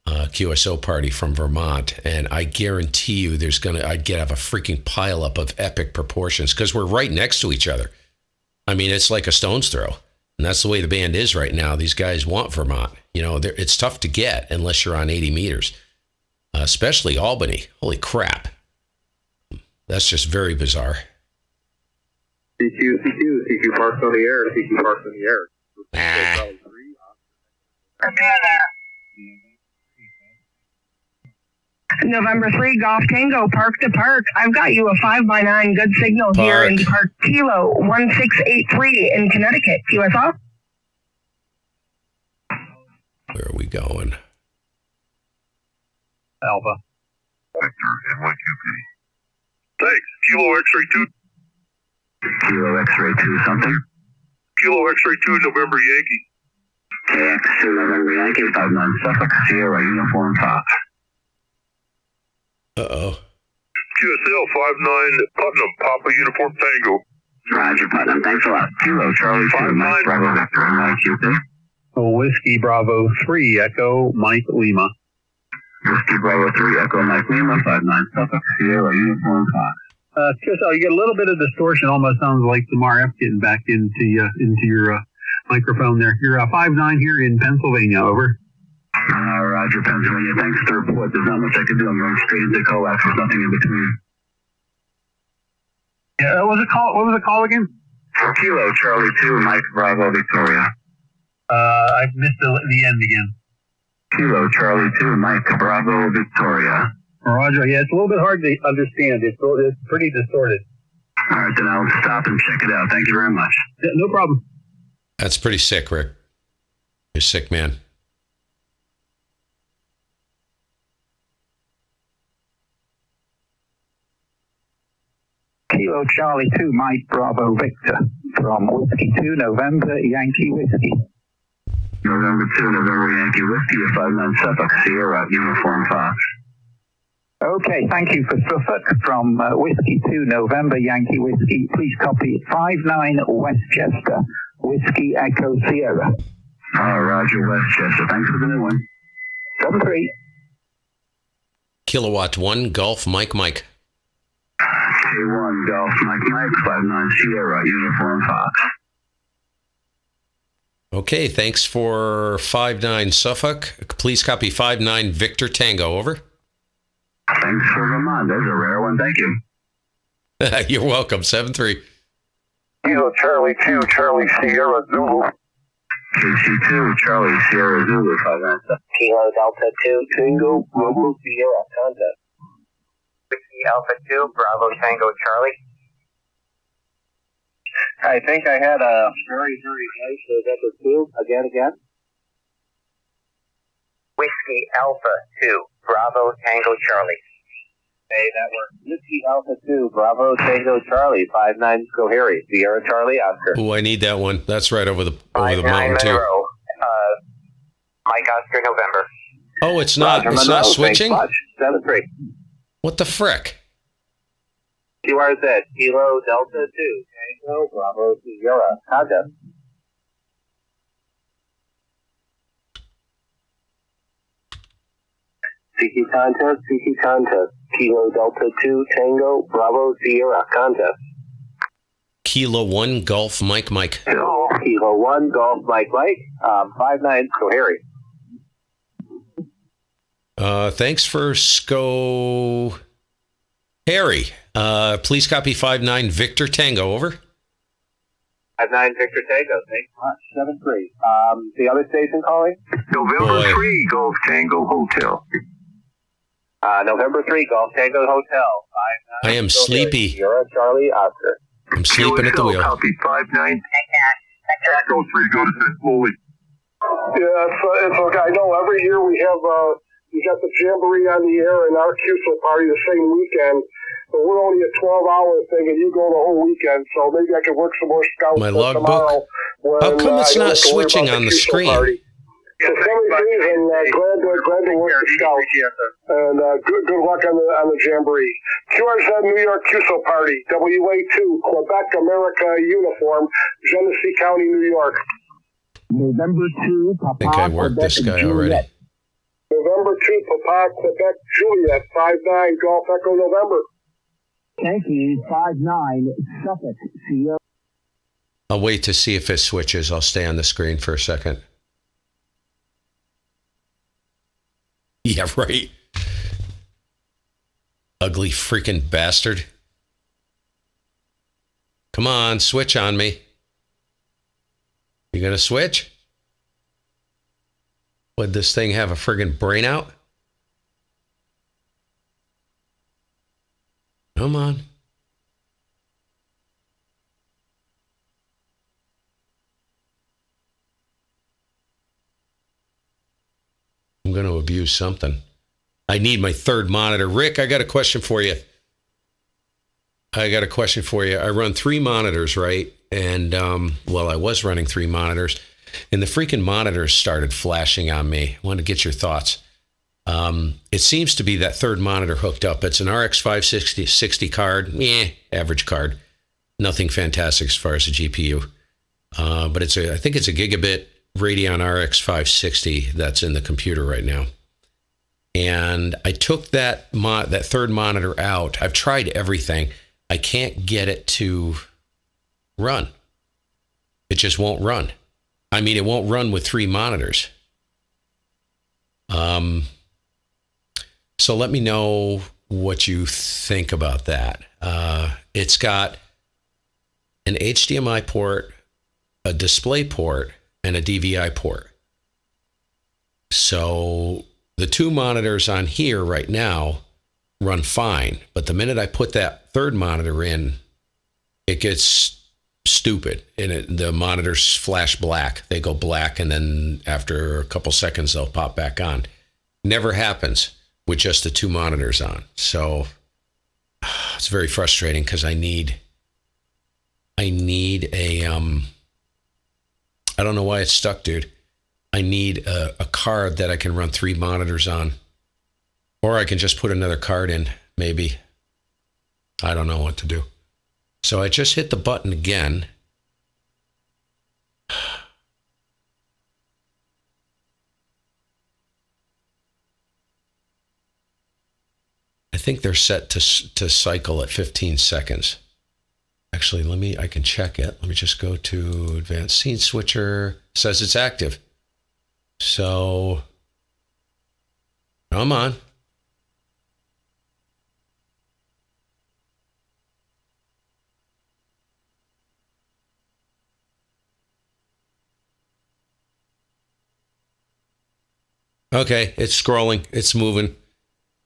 QSO party from Vermont, and I guarantee you I'd have a freaking pileup of epic proportions because we're right next to each other. I mean, it's like a stone's throw, and that's the way the band is right now. These guys want Vermont. You know, it's tough to get unless you're on 80 meters. Especially Albany. Holy crap. That's just very bizarre. CQ parks on the air, CQ parks on the air. November 3, Golf Tango, Park to Park. I've got you a 5x9 good signal here in Park Kilo 1683 in Connecticut. QSO? Where are we going? Alpha. Victor, NYQP. Thanks. Kilo X-ray 2. Kilo X-ray 2 something. Kilo X-ray 2, November Yankee. KX2 November Yankee, 59 Suffolk, Sierra Uniform Fox. Uh-oh. QSL 59 Putnam, Papa Uniform Tango. Roger, Putnam. Thanks a lot. Kilo Charlie 2, Mike Bravo Victor, NYQP. Whiskey Bravo 3, Echo Mike Lima. Whiskey Bravo 3, Echo Mike Lima, 59 Suffolk, Sierra Uniform Fox. QSL, you get a little bit of distortion. Almost sounds like some RF getting back into your microphone there. You're 5'9" here in Pennsylvania, over. Roger, Pennsylvania. Thanks for the report. There's not much I can do. I'm going straight into coax. There's nothing in between. Yeah, what was the call again? Kilo Charlie 2, Mike Bravo Victoria. I missed the end again. Kilo Charlie 2, Mike Bravo Victoria. Roger, yeah, it's a little bit hard to understand. It's pretty distorted. All right, then I'll stop and check it out. Thank you very much. Yeah, no problem. That's pretty sick, Rick. You're sick, man. Kilo Charlie 2, Mike Bravo Victor, from Whiskey 2, November Yankee Whiskey. November 2, November Yankee Whiskey, 59 Suffolk, Sierra Uniform Fox. Okay, thank you for Suffolk from Whiskey 2, November Yankee Whiskey. Please copy 59 Westchester, Whiskey Echo Sierra. Roger, Westchester. Thanks for the new one. 7-3. Kilowatt 1, Golf Mike. K1, Golf Mike, 59 Sierra Uniform Fox. Okay, thanks for 59 Suffolk. Please copy 59 Victor Tango, over. Thanks for Vermont. There's a rare one. Thank you. You're welcome. 7-3. Kilo Charlie 2, Charlie Sierra Zulu. KC2, Charlie Sierra Zulu, 59 Suffolk. Kilo Delta 2, Tango, Bravo Sierra, contact. Whiskey Alpha 2, Bravo Tango Charlie. I think I had a very, very nice November 2. Again. 2, Bravo Tango Charlie. 59 Suffolk, Sierra Uniform Fox. Okay, thank you for Suffolk from Whiskey 2, November Yankee Whiskey. November 2, November Yankee Whiskey, please copy 59 Victor Tango, over. Very, very nice November 2. Again. Whiskey Alpha 2, Bravo Tango Charlie. Hey, that works. Whiskey Alpha 2, Bravo Tango Charlie, 59 Harry, Sierra Charlie Oscar. Oh, I need that one. That's right over the mountain too. Monroe, Mike Oscar November. Oh, it's not. It's not switching. 7-3. What the frick? QRZ, Kilo Delta 2, Tango Bravo Sierra Contest. CT contest, Kilo Delta 2, Tango, Bravo, Sierra, contest. Kilo 1, Golf, Mike. Kilo 1, Golf, Mike, 59, Harry. Thanks for Harry. Please copy 59, Victor Tango, over. 59, Victor Tango, thanks much, 7-3. The other station calling? November 3, Golf Tango Hotel. November 3, Golf Tango Hotel. I am sleepy. Sierra Charlie Oscar. I'm sleeping at the wheel. Copy 59. Echo 3, go to set slowly. Yeah, it's okay. I know every year we got the Jamboree on the air and our QSO party the same weekend, but we're only a 12-hour thing and you go the whole weekend, so maybe I could work some more scouts My tomorrow. logbook. How come it's not switching on the screen? Party. So glad to work the scouts. And good luck on the Jamboree. QRZ New York QSO Party, WA2, Quebec America uniform, Genesee County, New York. November 2, Papa, I think I worked Quebec, this guy Juliet. already. November 2, Papa, Quebec, Juliet, 59, Golf Echo November. Thank you, 59, Suffolk, Sierra. I'll wait to see if it switches. I'll stay on the screen for a second. Yeah, right. Ugly freaking bastard. Come on, switch on me. You gonna switch? Would this thing have a friggin' brain out? Come on. I'm going to abuse something. I need my third monitor. Rick, I got a question for you. I run 3 monitors, right? And, I was running 3 monitors. And the freaking monitors started flashing on me. I wanted to get your thoughts. It seems to be that third monitor hooked up. It's an RX 560 card. Average card. Nothing fantastic as far as the GPU. But I think it's a gigabit Radeon RX 560 that's in the computer right now. And I took that third monitor out. I've tried everything. I can't get it to run. It just won't run. I mean, it won't run with 3 monitors. So let me know what you think about that. It's got an HDMI port, a display port, and a DVI port. So the 2 monitors on here right now run fine, but the minute I put that third monitor in, it gets stupid, and the monitors flash black. They go black, and then after a couple seconds, they'll pop back on. Never happens with just the 2 monitors on. So it's very frustrating because I need a I don't know why it's stuck, dude. I need a card that I can run 3 monitors on. Or I can just put another card in, maybe. I don't know what to do. So I just hit the button again. I think they're set to cycle at 15 seconds. Actually, I can check it. Let me just go to advanced scene switcher. It says it's active. So, come on. Okay, it's scrolling. It's moving.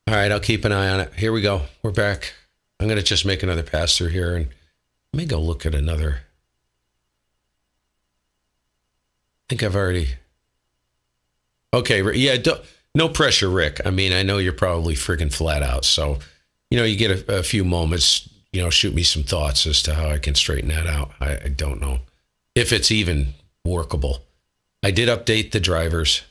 All right, I'll keep an eye on it. Here we go. We're back. I'm going to just make another pass through here, and let me go look at another. I think I've already. Okay, yeah. No pressure, Rick. I mean, I know you're probably friggin' flat out. So, you get a few moments, shoot me some thoughts as to how I can straighten that out. I don't know if it's even workable. I did update the drivers.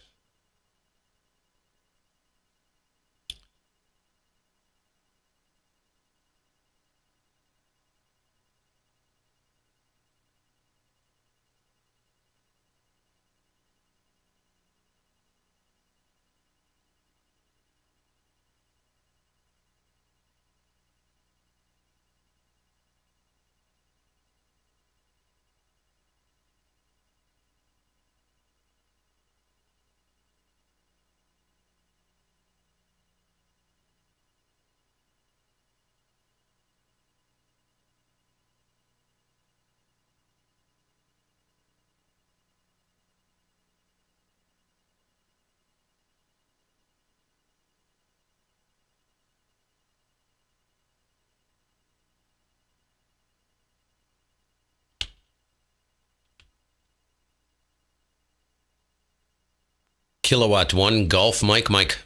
Kilowatt 1 Golf Mike.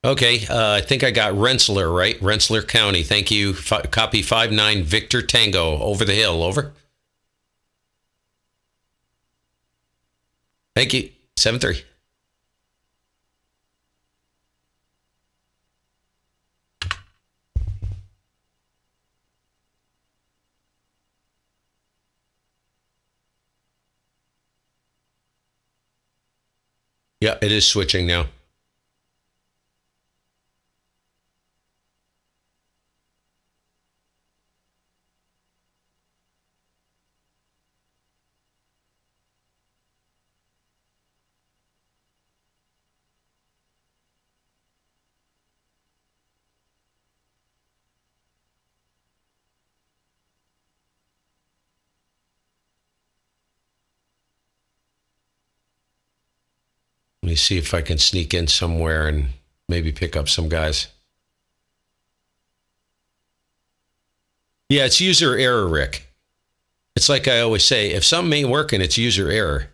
Okay, I think I got Rensselaer, right? Rensselaer County. Thank you. Copy 59 Victor Tango. Over the hill. Over. Thank you. 7-3. Yeah, it is switching now. Let me see if I can sneak in somewhere and maybe pick up some guys. Yeah, it's user error, Rick. It's like I always say, if something ain't working, it's user error.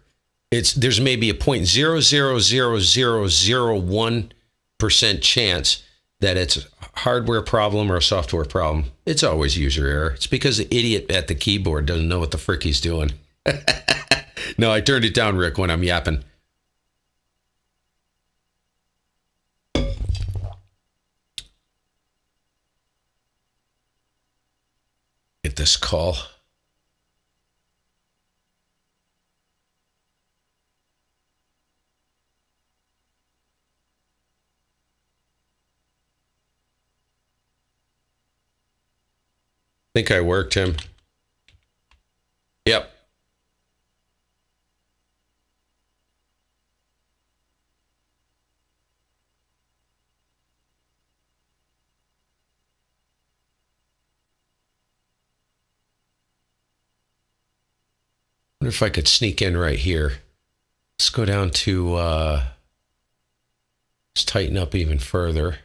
There's maybe a 0.00001% chance that it's a hardware problem or a software problem. It's always user error. It's because the idiot at the keyboard doesn't know what the frick he's doing. No, I turned it down, Rick, when I'm yapping. Get this call. I think I worked him. Yep. Wonder if I could sneak in right here. Let's go down to, let's tighten up even further.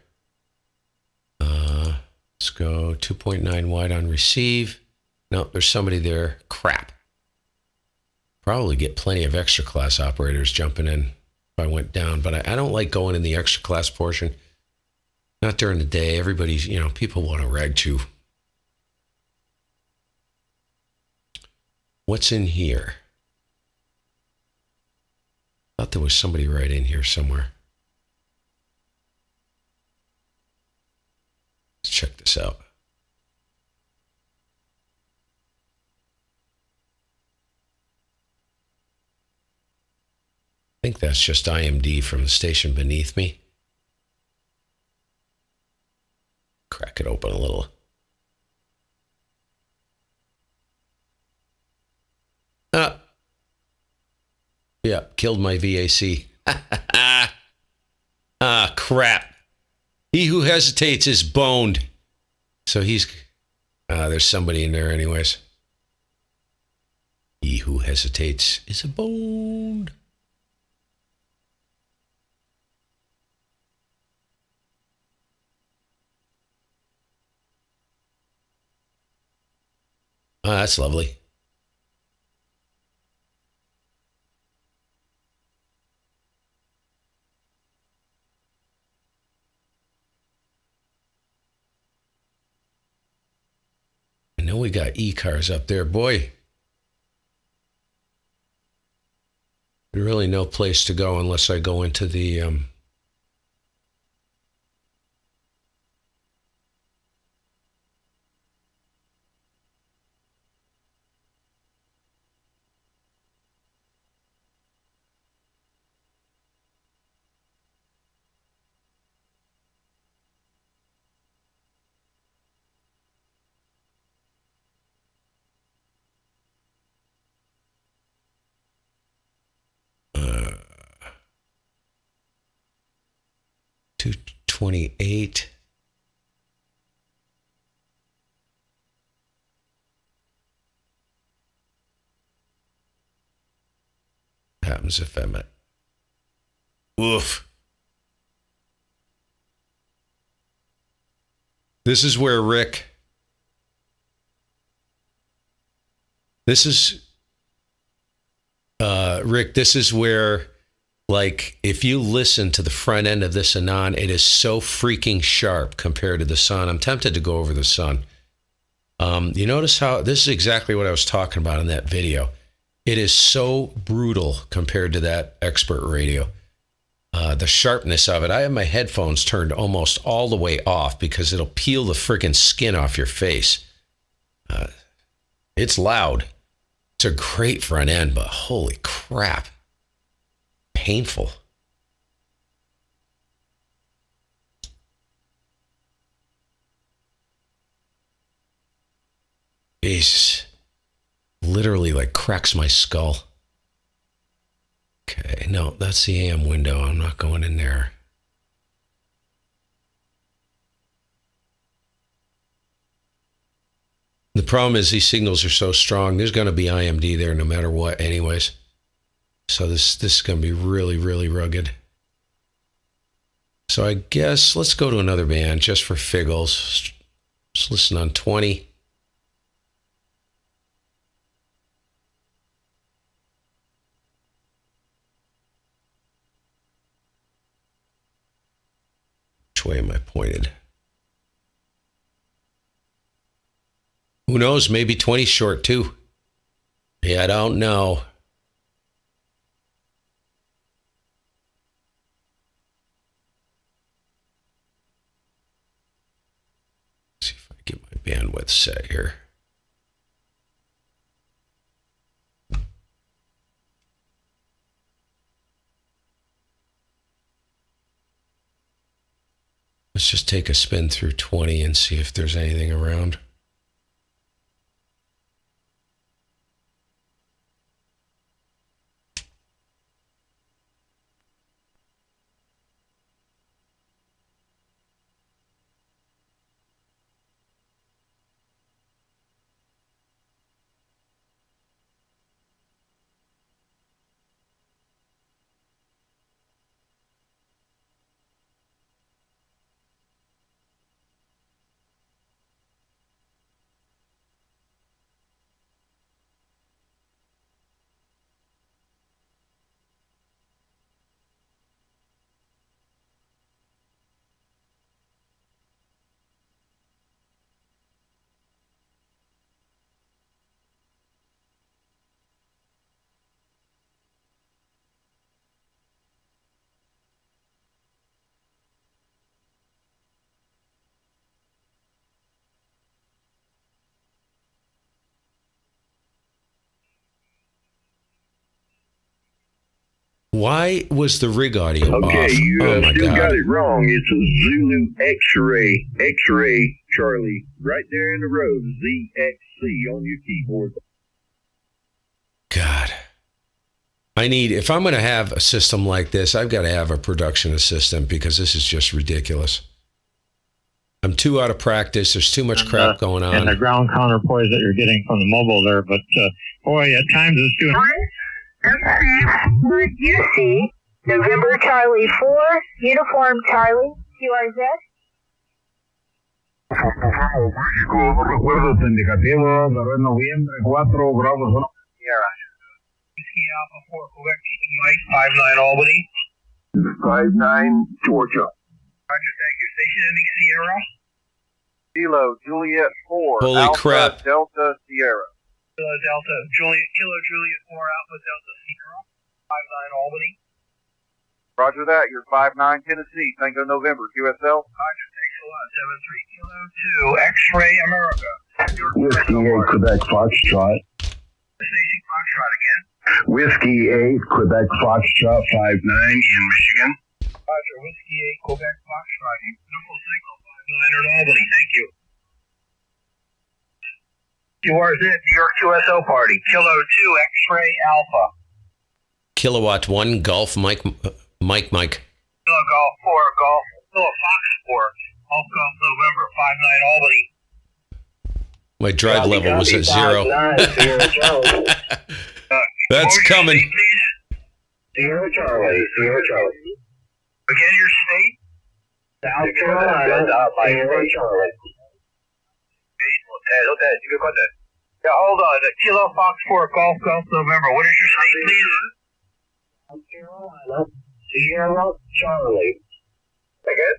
Let's go 2.9 wide on receive. Nope, there's somebody there. Crap. Probably get plenty of extra class operators jumping in if I went down, but I don't like going in the extra class portion. Not during the day. Everybody's, people want to rag chew. What's in here? Thought there was somebody right in here somewhere. Let's check this out. I think that's just IMD from the station beneath me. Crack it open a little. Yeah, killed my VAC. Crap. He who hesitates is boned. So there's somebody in there anyways. He who hesitates is boned. Oh, that's lovely. I know we got e-cars up there. Boy, there's really no place to go unless I go into the... 228. What happens if I'm at... Woof. This is where Rick... This is... Rick, this is where... Like, if you listen to the front end of this ANAN, it is so freaking sharp compared to the Sun. I'm tempted to go over the Sun. You notice how, this is exactly what I was talking about in that video. It is so brutal compared to that expert radio. The sharpness of it. I have my headphones turned almost all the way off because it'll peel the freaking skin off your face. It's loud. It's a great front end, but holy crap. Painful. Jesus. Literally like cracks my skull. Okay, no, that's the AM window. I'm not going in there. The problem is these signals are so strong. There's going to be IMD there no matter what anyways. So this is going to be really, really rugged. So I guess let's go to another band just for figgles. Let's listen on 20. Which way am I pointed? Who knows? Maybe 20's short too. Yeah, I don't know. Get my bandwidth set here. Let's just take a spin through 20 and see if there's anything around. Why was the rig audio off? Okay, you still God. got it wrong. It's a Zulu X-ray, X-ray, Charlie, right there in the road, ZXC on your keyboard. God. I need, if I'm going to have a system like this, I've got to have a production assistant because this is just ridiculous. I'm too out of practice. There's too much crap going on. And the ground counterpoise that you're getting from the mobile there, but boy, at times it's doing... UC, November Charlie 4, Uniform Charlie, QRZ. Recuerdos indicativos, de noviembre 4, Bravo Zone. Sierra. Whiskey Alpha 4, Quebec, Mike, 59 Albany. 59 Georgia. Roger, thank you. Station ending Sierra. Kilo Juliet 4. Holy Alpha crap. Delta Sierra. Kilo Delta, Kilo Juliet 4, Alpha Delta Sierra. 59 Albany. Roger that. You're 59 Tennessee. Tango November. QSL. Roger, thanks a lot. 73 Kilo 2, X-Ray America. Whiskey 8 Quebec Foxtrot. Station Foxtrot again. Whiskey 8 Quebec Foxtrot 59 in Michigan. Roger, Whiskey 8 Quebec Foxtrot. Beautiful signal. 59 in Albany. Thank you. QRZ, New York QSO party. Kilo 2, X-Ray Alpha. Kilowatt 1 Golf Mike. Kilo Golf 4, Golf. Kilo Fox 4. Golf Golf November, 59 Albany. My drive level was at 0. That's coming. Sierra Charlie. Again, your state? South Carolina. Sierra Charlie. Okay, you got that. Yeah, hold on. Kilo Fox 4, Golf Golf November. What is your state, please? South Carolina. Sierra Charlie. Again?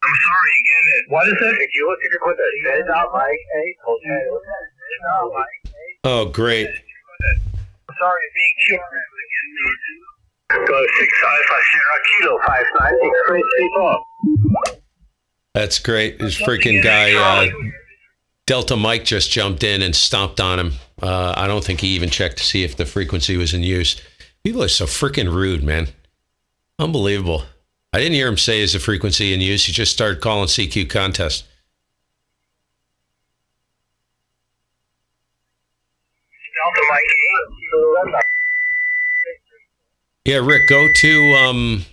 I'm sorry, again. What is it? If you look at your equipment, it's out like 8. Okay. It's out like 8. Oh, great. I'm sorry, being QRM again. Go 655 Sierra Kilo 59. X-ray take off. That's great. This freaking guy, Delta Mike, just jumped in and stomped on him. I don't think he even checked to see if the frequency was in use. People are so freaking rude, man. Unbelievable. I didn't hear him say is the frequency in use. He just started calling CQ contest. Delta Mike 8. Yeah, Rick, go to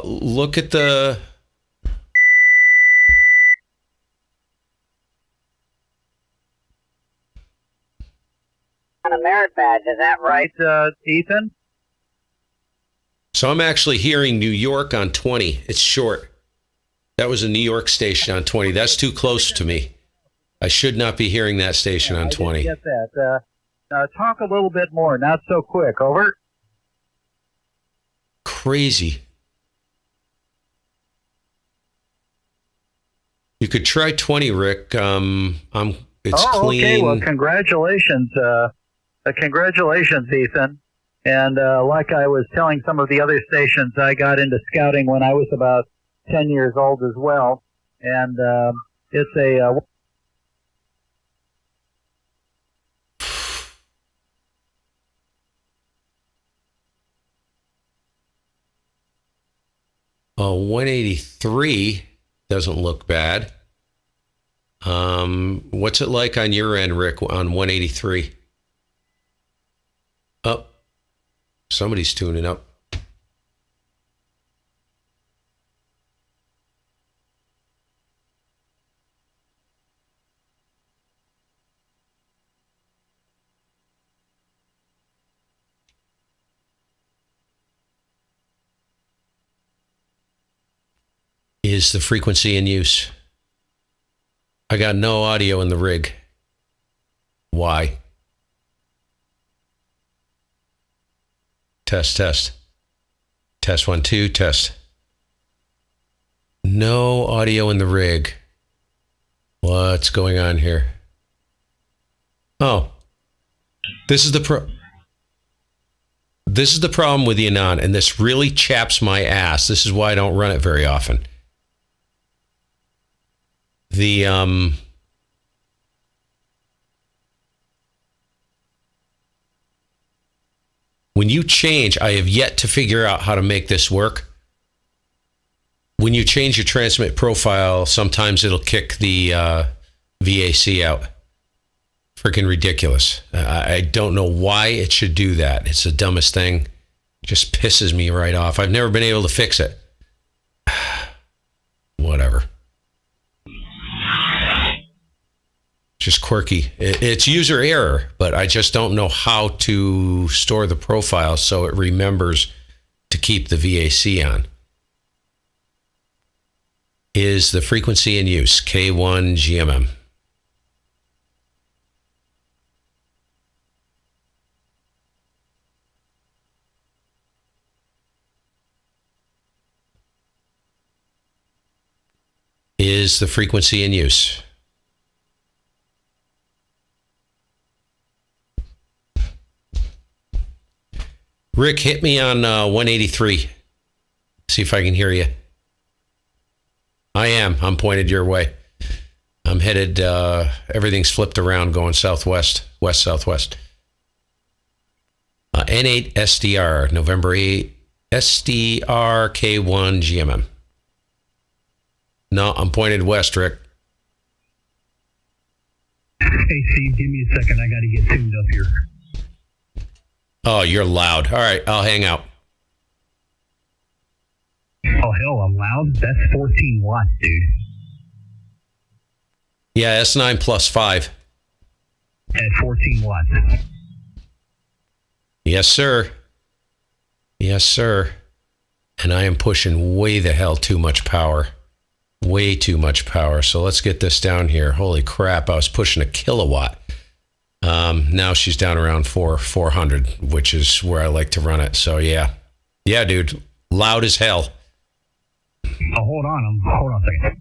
look at the On a merit badge, is that right, Ethan? So I'm actually hearing New York on 20. It's short. That was a New York station on 20. That's too close to me. I should not be hearing that station on 20. I didn't get that. Talk a little bit more, not so quick. Over. Crazy. You could try 20, Rick. It's clean. Okay. Well, congratulations. Congratulations, Ethan. And like I was telling some of the other stations, I got into scouting when I was about 10 years old as well. And it's a... Oh, 183 doesn't look bad. What's it like on your end, Rick, on 183? Oh, somebody's tuning up. Is the frequency in use? I got no audio in the rig. Why? Test. Test 1, 2, test. No audio in the rig. What's going on here? Oh. This is the problem with the ANAN, and this really chaps my ass. This is why I don't run it very often. When you change, I have yet to figure out how to make this work. When you change your transmit profile, sometimes it'll kick the VAC out. Freaking ridiculous. I don't know why it should do that. It's the dumbest thing. It just pisses me right off. I've never been able to fix it. Whatever. Just quirky. It's user error, but I just don't know how to store the profile so it remembers to keep the VAC on. is the frequency in use? K1 GMM. Is the frequency in use? Rick, hit me on 183. See if I can hear you. I am. I'm pointed your way. I'm headed, everything's flipped around going southwest, west-southwest. N8SDR, November 8, SDR K1 GMM. No, I'm pointed west, Rick. Hey, Steve, give me a second. I got to get tuned up here. Oh, you're loud. All right, I'll hang out. Oh, hell, I'm loud? That's 14 watts, dude. Yeah, S9 plus 5. At 14 watts. Yes, sir. Yes, sir. And I am pushing way the hell too much power. Way too much power. So let's get this down here. Holy crap, I was pushing a kilowatt. Now she's down around 400, which is where I like to run it. So yeah. Yeah, dude. Loud as hell. Oh, hold on a second.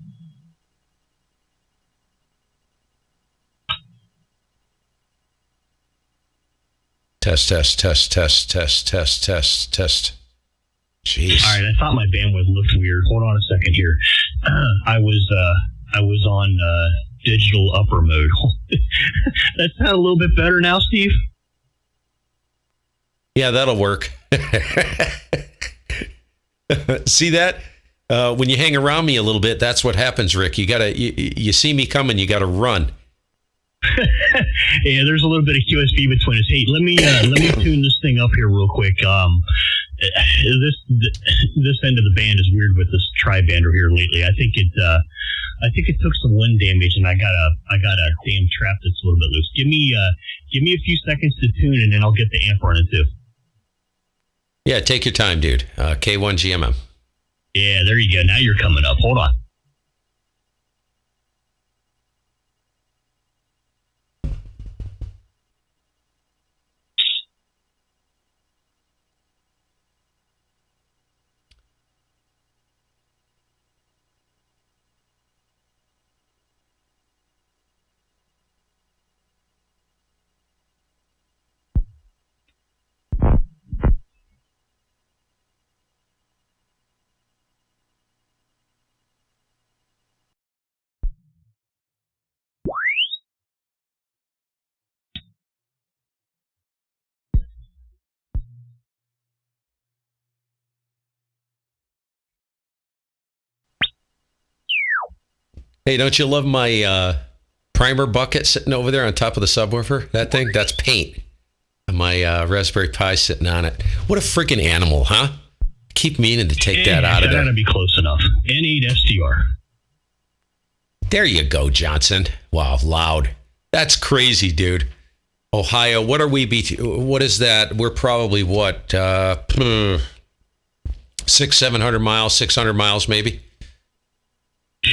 Test. Jeez. All right, I thought my bandwidth looked weird. Hold on a second here. I was on digital upper mode. That sounds a little bit better now, Steve. Yeah, that'll work. See that? When you hang around me a little bit, that's what happens, Rick. You see me coming, you gotta run. Yeah, there's a little bit of QSB between us. Hey, let me tune this thing up here real quick. This end of the band is weird with this tri-bander here lately. I think it took some wind damage, and I got a damn trap that's a little bit loose. Give me a few seconds to tune, and then I'll get the amp running too. Yeah, take your time, dude. K1 GMM. Yeah, there you go. Now you're coming up. Hold on. Hey, don't you love my primer bucket sitting over there on top of the subwoofer? That thing? That's paint. And my Raspberry Pi sitting on it. What a freaking animal, huh? Keep meaning to take that out of there. That'll be close enough. N8SDR. There you go, Johnson. Wow, loud. That's crazy, dude. Ohio, what are we? What is that? We're probably what? 700 miles, 600 miles, maybe.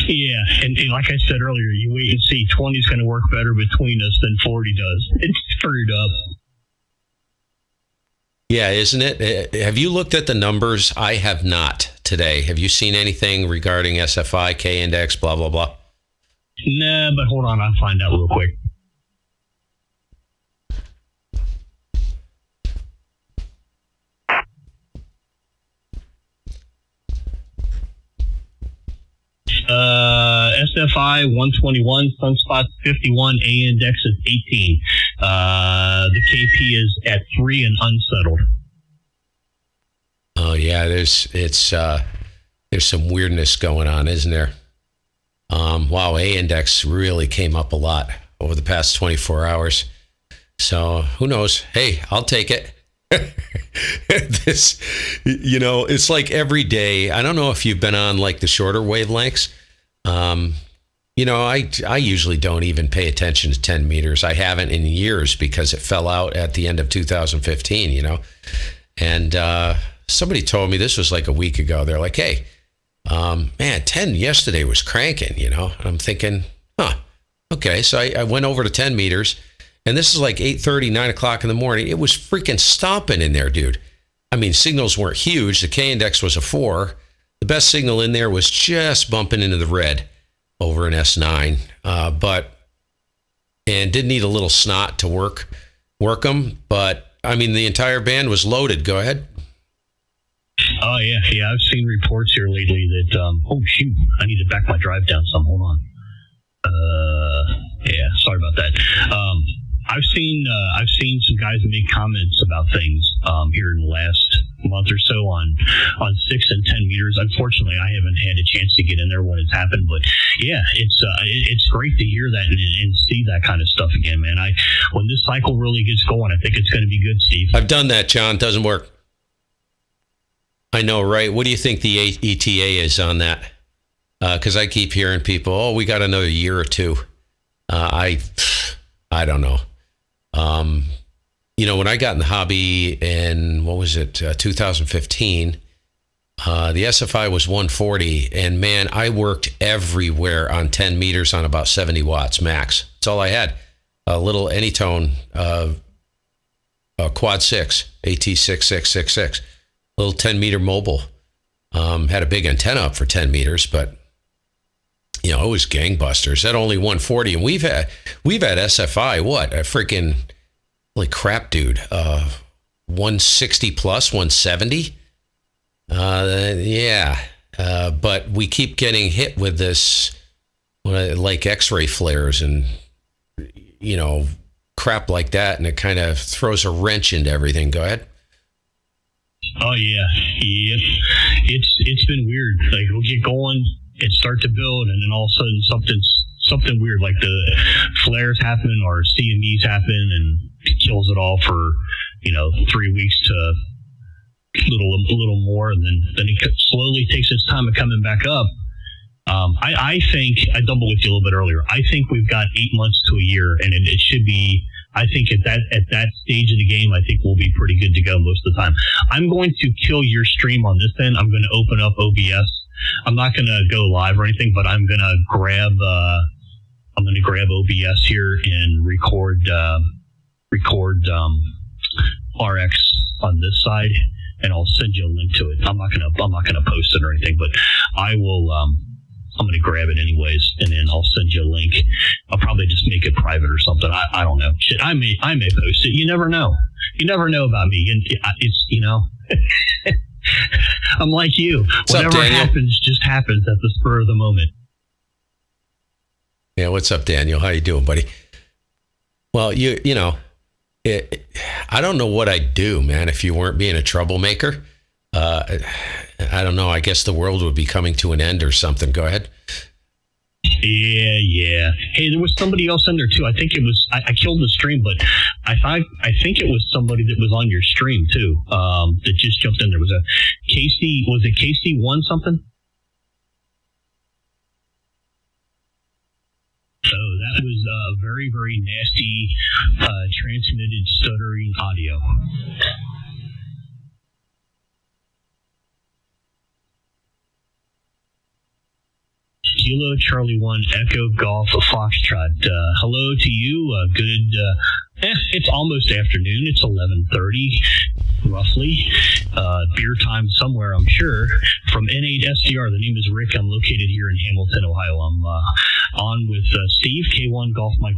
Yeah, and like I said earlier, you wait and see. 20 is going to work better between us than 40 does. It's screwed up. Yeah, isn't it? Have you looked at the numbers? I have not today. Have you seen anything regarding SFI, K-index, blah, blah, blah? Nah, but hold on. I'll find out real quick. SFI 121, Sunspot 51, A index is 18. The KP is at 3 and unsettled. Oh yeah, there's some weirdness going on, isn't there? Wow, A index really came up a lot over the past 24 hours. So who knows? Hey, I'll take it. This, it's like every day. I don't know if you've been on like the shorter wavelengths. I usually don't even pay attention to 10 meters. I haven't in years because it fell out at the end of 2015, And somebody told me, this was like a week ago, they're like, hey, Man, 10 yesterday was cranking, you know. I'm thinking, okay. So I went over to 10 meters, and this is like 8:30, 9 o'clock in the morning. It was freaking stomping in there, dude. I mean, signals weren't huge. The K-index was a 4. The best signal in there was just bumping into the red over an S9, and didn't need a little snot to work them. But, I mean, the entire band was loaded. Go ahead. Oh, yeah. I've seen reports here lately that, oh, shoot, I need to back my drive down some. Hold on. Yeah, sorry about that. I've seen some guys make comments about things here in the last month or so on 6 and 10 meters. Unfortunately, I haven't had a chance to get in there when it's happened, but yeah, it's great to hear that and see that kind of stuff again, man. When this cycle really gets going, I think it's going to be good, Steve. I've done that, John. Doesn't work. I know, right? What do you think the ETA is on that? Because I keep hearing people, oh, we got another year or two. I don't know. You know, when I got in the hobby in, 2015, the SFI was 140, and man, I worked everywhere on 10 meters on about 70 watts max. That's all I had. A little Anytone quad 6, AT6666, little 10 meter mobile. Had a big antenna up for 10 meters, but you know, it was gangbusters. At only 140, and we've had SFI, what, a freaking, holy crap, dude, 160 plus, 170. But we keep getting hit with this, like X-ray flares and, you know, crap like that, and it kind of throws a wrench into everything. Go ahead. Oh yeah, yep. It's been weird. Like we'll get going, it start to build, and then all of a sudden something weird, like the flares happen or CMEs happen, and it kills it all for 3 weeks to a little more, and then it slowly takes its time of coming back up. I think I doubled with you a little bit earlier. I think we've got 8 months to a year, and it should be. I think at that stage of the game, I think we'll be pretty good to go most of the time. I'm going to kill your stream on this end. I'm going to open up OBS. I'm not going to go live or anything, but I'm going to grab OBS here and record RX on this side, and I'll send you a link to it. I'm not going to post it or anything, but I will. I'm going to grab it anyways, and then I'll send you a link. I'll probably just make it private or something. I don't know. Shit, I may post it. You never know. You never know about me. And it's I'm like you. Whatever happens just happens at the spur of the moment. Yeah, what's up, Daniel? How you doing, buddy? Well, you know, I don't know what I'd do, man, if you weren't being a troublemaker. I don't know. I guess the world would be coming to an end or something. Go ahead. Yeah. Hey, there was somebody else in there too. I think it was. I killed the stream, but I think it was somebody that was on your stream too. That just jumped in. There was a Casey. Was it Casey one something? So that was very, very nasty transmitted stuttering audio. Kilo Charlie 1 Echo Golf Foxtrot. Hello to you. Good. It's almost afternoon. It's 11:30, roughly. Beer time somewhere, I'm sure. From N8SDR. The name is Rick. I'm located here in Hamilton, Ohio. I'm on with Steve, K1 Golf Mike.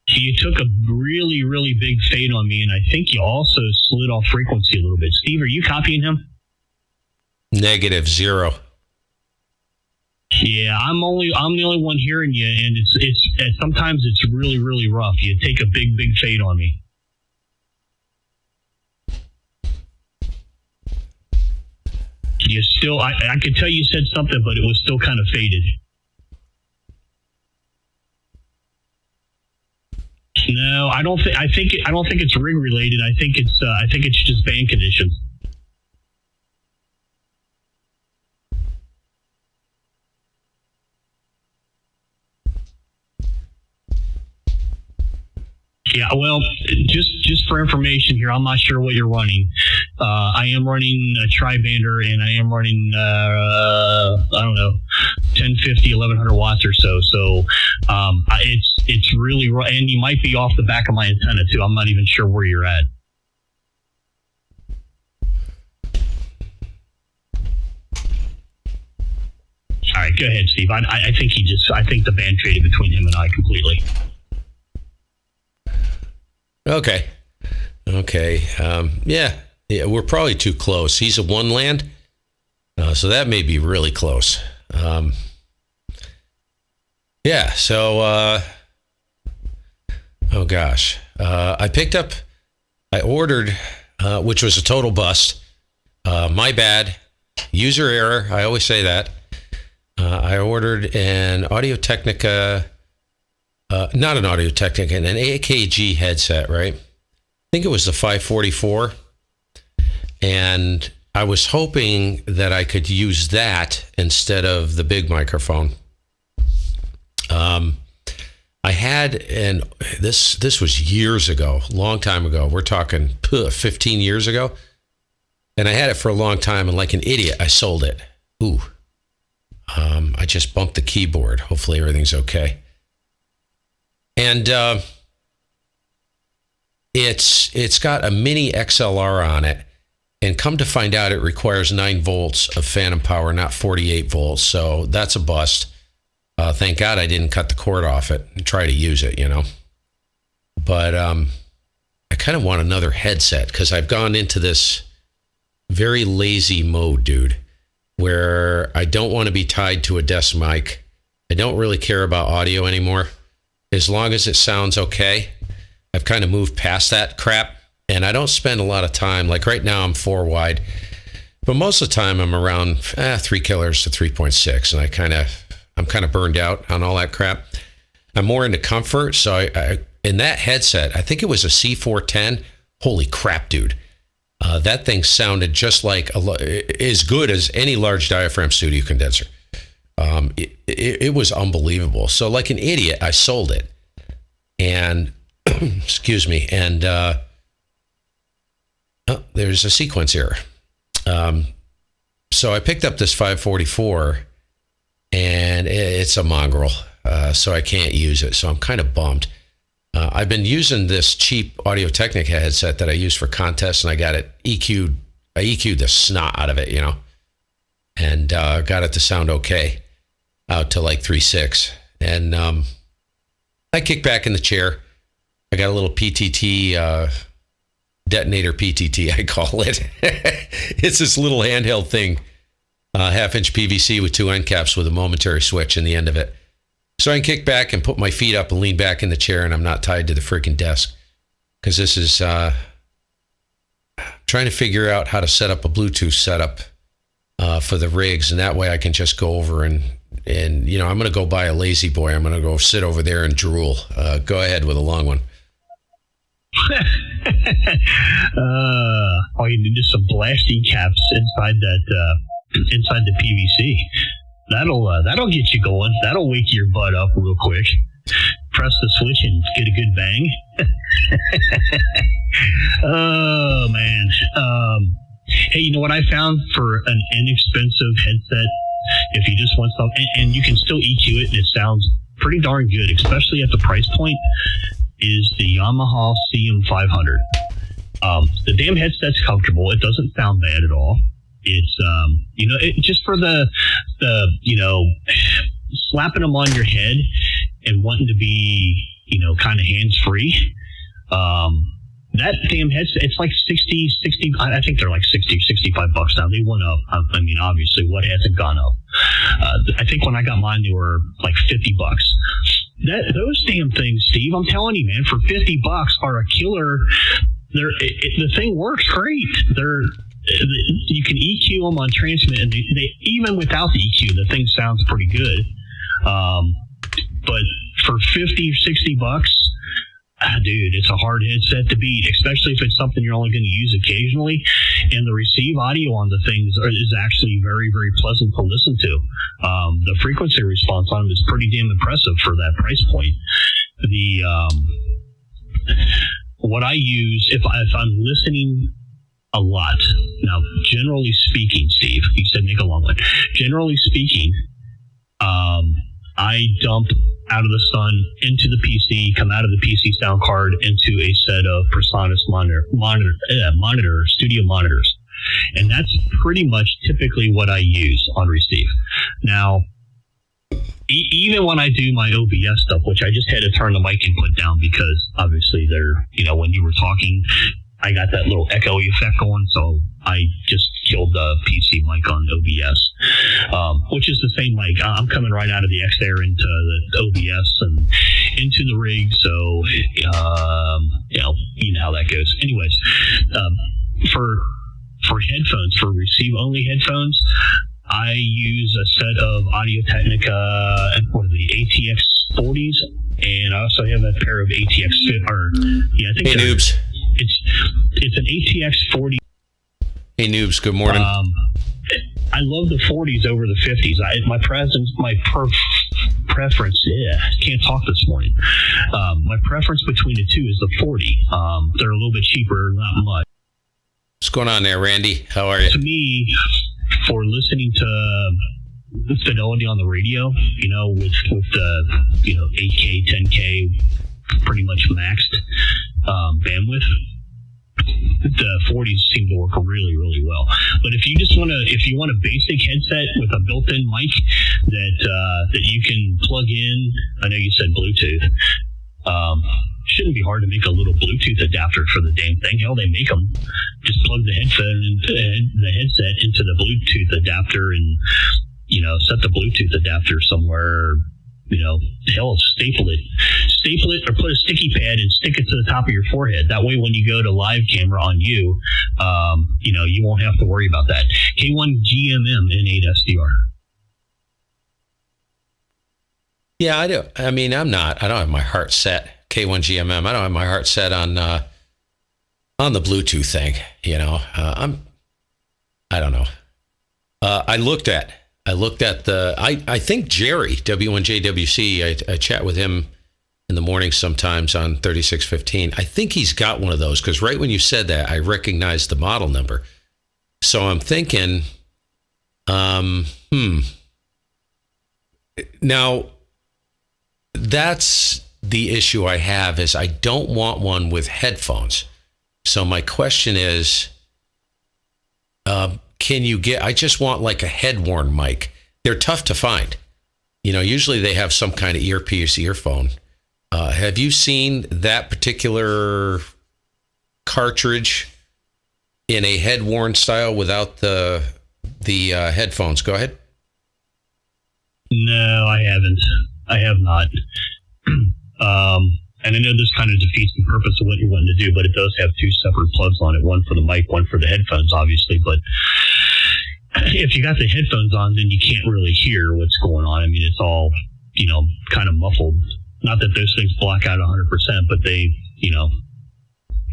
You took a really, really big fade on me, and I think you also slid off frequency a little bit. Steve, are you copying him? -0. Yeah, I'm the only one hearing you, and it's sometimes it's really, really rough. You take a big, big fade on me. You still, I could tell you said something, but it was still kind of faded. No, I don't think it's rig related. I think it's just band conditions. Yeah, well, just for information here, I'm not sure what you're running. I am running a tri-bander, and I am running, I don't know, 1050, 1100 watts or so. So it's really, and you might be off the back of my antenna too. I'm not even sure where you're at. All right, go ahead, Steve. I think I think the band traded between him and I completely. Okay. Yeah, we're probably too close. He's a one land, so that may be really close. Yeah, so, oh gosh. I ordered, which was a total bust. My bad. User error. I always say that. I ordered an Audio-Technica, not an Audio-Technica, an AKG headset, right? I think it was the 544. And I was hoping that I could use that instead of the big microphone. I had, this was years ago, long time ago. We're talking 15 years ago. And I had it for a long time, and like an idiot, I sold it. Ooh. I just bumped the keyboard. Hopefully everything's okay. And it's got a mini XLR on it. And come to find out, it requires 9 volts of phantom power, not 48 volts. So that's a bust. Thank God I didn't cut the cord off it and try to use it, you know. But I kind of want another headset because I've gone into this very lazy mode, dude, where I don't want to be tied to a desk mic. I don't really care about audio anymore. As long as it sounds okay. I've kind of moved past that crap, and I don't spend a lot of time. Like right now, I'm 4 wide, but most of the time I'm around 3 killers to 3.6, and I'm kind of burned out on all that crap. I'm more into comfort, so I in that headset, I think it was a C410. Holy crap, dude. That thing sounded just like as good as any large diaphragm studio condenser. It was unbelievable. So like an idiot, I sold it. And, excuse me, and there's a sequence error. So I picked up this 544, and it's a mongrel, so I can't use it. So I'm kind of bummed. I've been using this cheap Audio-Technica headset that I use for contests, and I got it EQ'd. I EQ'd the snot out of it, you know, and got it to sound okay out to like 3.6. And I kick back in the chair. I got a little PTT, detonator PTT, I call it. It's this little handheld thing, 1/2-inch PVC with 2 end caps with a momentary switch in the end of it. So I can kick back and put my feet up and lean back in the chair, and I'm not tied to the freaking desk. Because this is trying to figure out how to set up a Bluetooth setup for the rigs, and that way I can just go over and you know, I'm going to go buy a lazy boy. I'm going to go sit over there and drool. Go ahead with a long one. All you need is some blasting caps inside the PVC. That'll get you going. That'll wake your butt up real quick. Press the switch and get a good bang. Oh man. Hey, you know what I found for an inexpensive headset? If you just want something, and you can still EQ it, and it sounds pretty darn good, especially at the price point, is the Yamaha CM500. The damn headset's comfortable. It doesn't sound bad at all. It's you know, it just for the you know, slapping them on your head and wanting to be, you know, kind of hands free. That damn headset, it's like 60, I think they're like 60, 65 bucks now. They went up. I mean, obviously, what hasn't gone up? I think when I got mine, they were like 50 bucks. Those damn things, Steve, I'm telling you, man, for 50 bucks are a killer. The thing works great. You can EQ them on transmit, and they even without the EQ, the thing sounds pretty good. But for 50, 60 bucks, dude, it's a hard headset to beat, especially if it's something you're only going to use occasionally. And the receive audio on the things is actually very, very pleasant to listen to. The frequency response on them is pretty damn impressive for that price point. what I use if I'm listening a lot. Now, generally speaking, Steve, you said make a long one. Generally speaking, I dump out of the sun into the PC, come out of the PC sound card into a set of Presonus studio monitors. And that's pretty much typically what I use on receive. Now, even when I do my OBS stuff, which I just had to turn the mic input down because obviously when you were talking, I got that little echoey effect going, so I just killed the PC mic on OBS, which is the same mic. I'm coming right out of the X-Air into the OBS and into the rig, so you know how that goes. Anyways, for headphones, for receive-only headphones, I use a set of Audio-Technica, what are the ATX 40s, and I also have a pair of ATX, Hey, Noobs. It's an ATX 40. Hey, Noobs, good morning. I love the 40s over the 50s. My preference, can't talk this morning. My preference between the two is the 40. They're a little bit cheaper, not much. What's going on there, Randy? How are you? To me, for listening to the fidelity on the radio, with the 8K, 10K, pretty much maxed bandwidth, the 40s seem to work really, really well. But if you want a basic headset with a built-in mic that you can plug in, I know you said Bluetooth. Shouldn't be hard to make a little Bluetooth adapter for the damn thing. Hell, they make them. Just plug the headset into the Bluetooth adapter, and set the Bluetooth adapter somewhere. Hell, staple it, or put a sticky pad and stick it to the top of your forehead. That way, when you go to live camera on you, you won't have to worry about that. K1 GMM N8SDR. Yeah, I do. I mean, I don't have my heart set. K1 GMM. I don't have my heart set on the Bluetooth thing. I don't know. I looked at I think Jerry, W1JWC, I chat with him in the morning sometimes on 3615. I think he's got one of those, because right when you said that, I recognized the model number. So I'm thinking, now that's the issue I have, is I don't want one with headphones. So my question is, I just want like a head-worn mic. They're tough to find. Usually they have some kind of earpiece, earphone. Have you seen that particular cartridge in a head-worn style without the headphones? Go ahead. No, I haven't. I have not. And I know this kind of defeats the purpose of what you're wanting to do, but it does have two separate plugs on it, one for the mic, one for the headphones, obviously. But if you got the headphones on, then you can't really hear what's going on. I mean, it's all, kind of muffled. Not that those things block out 100%, but they,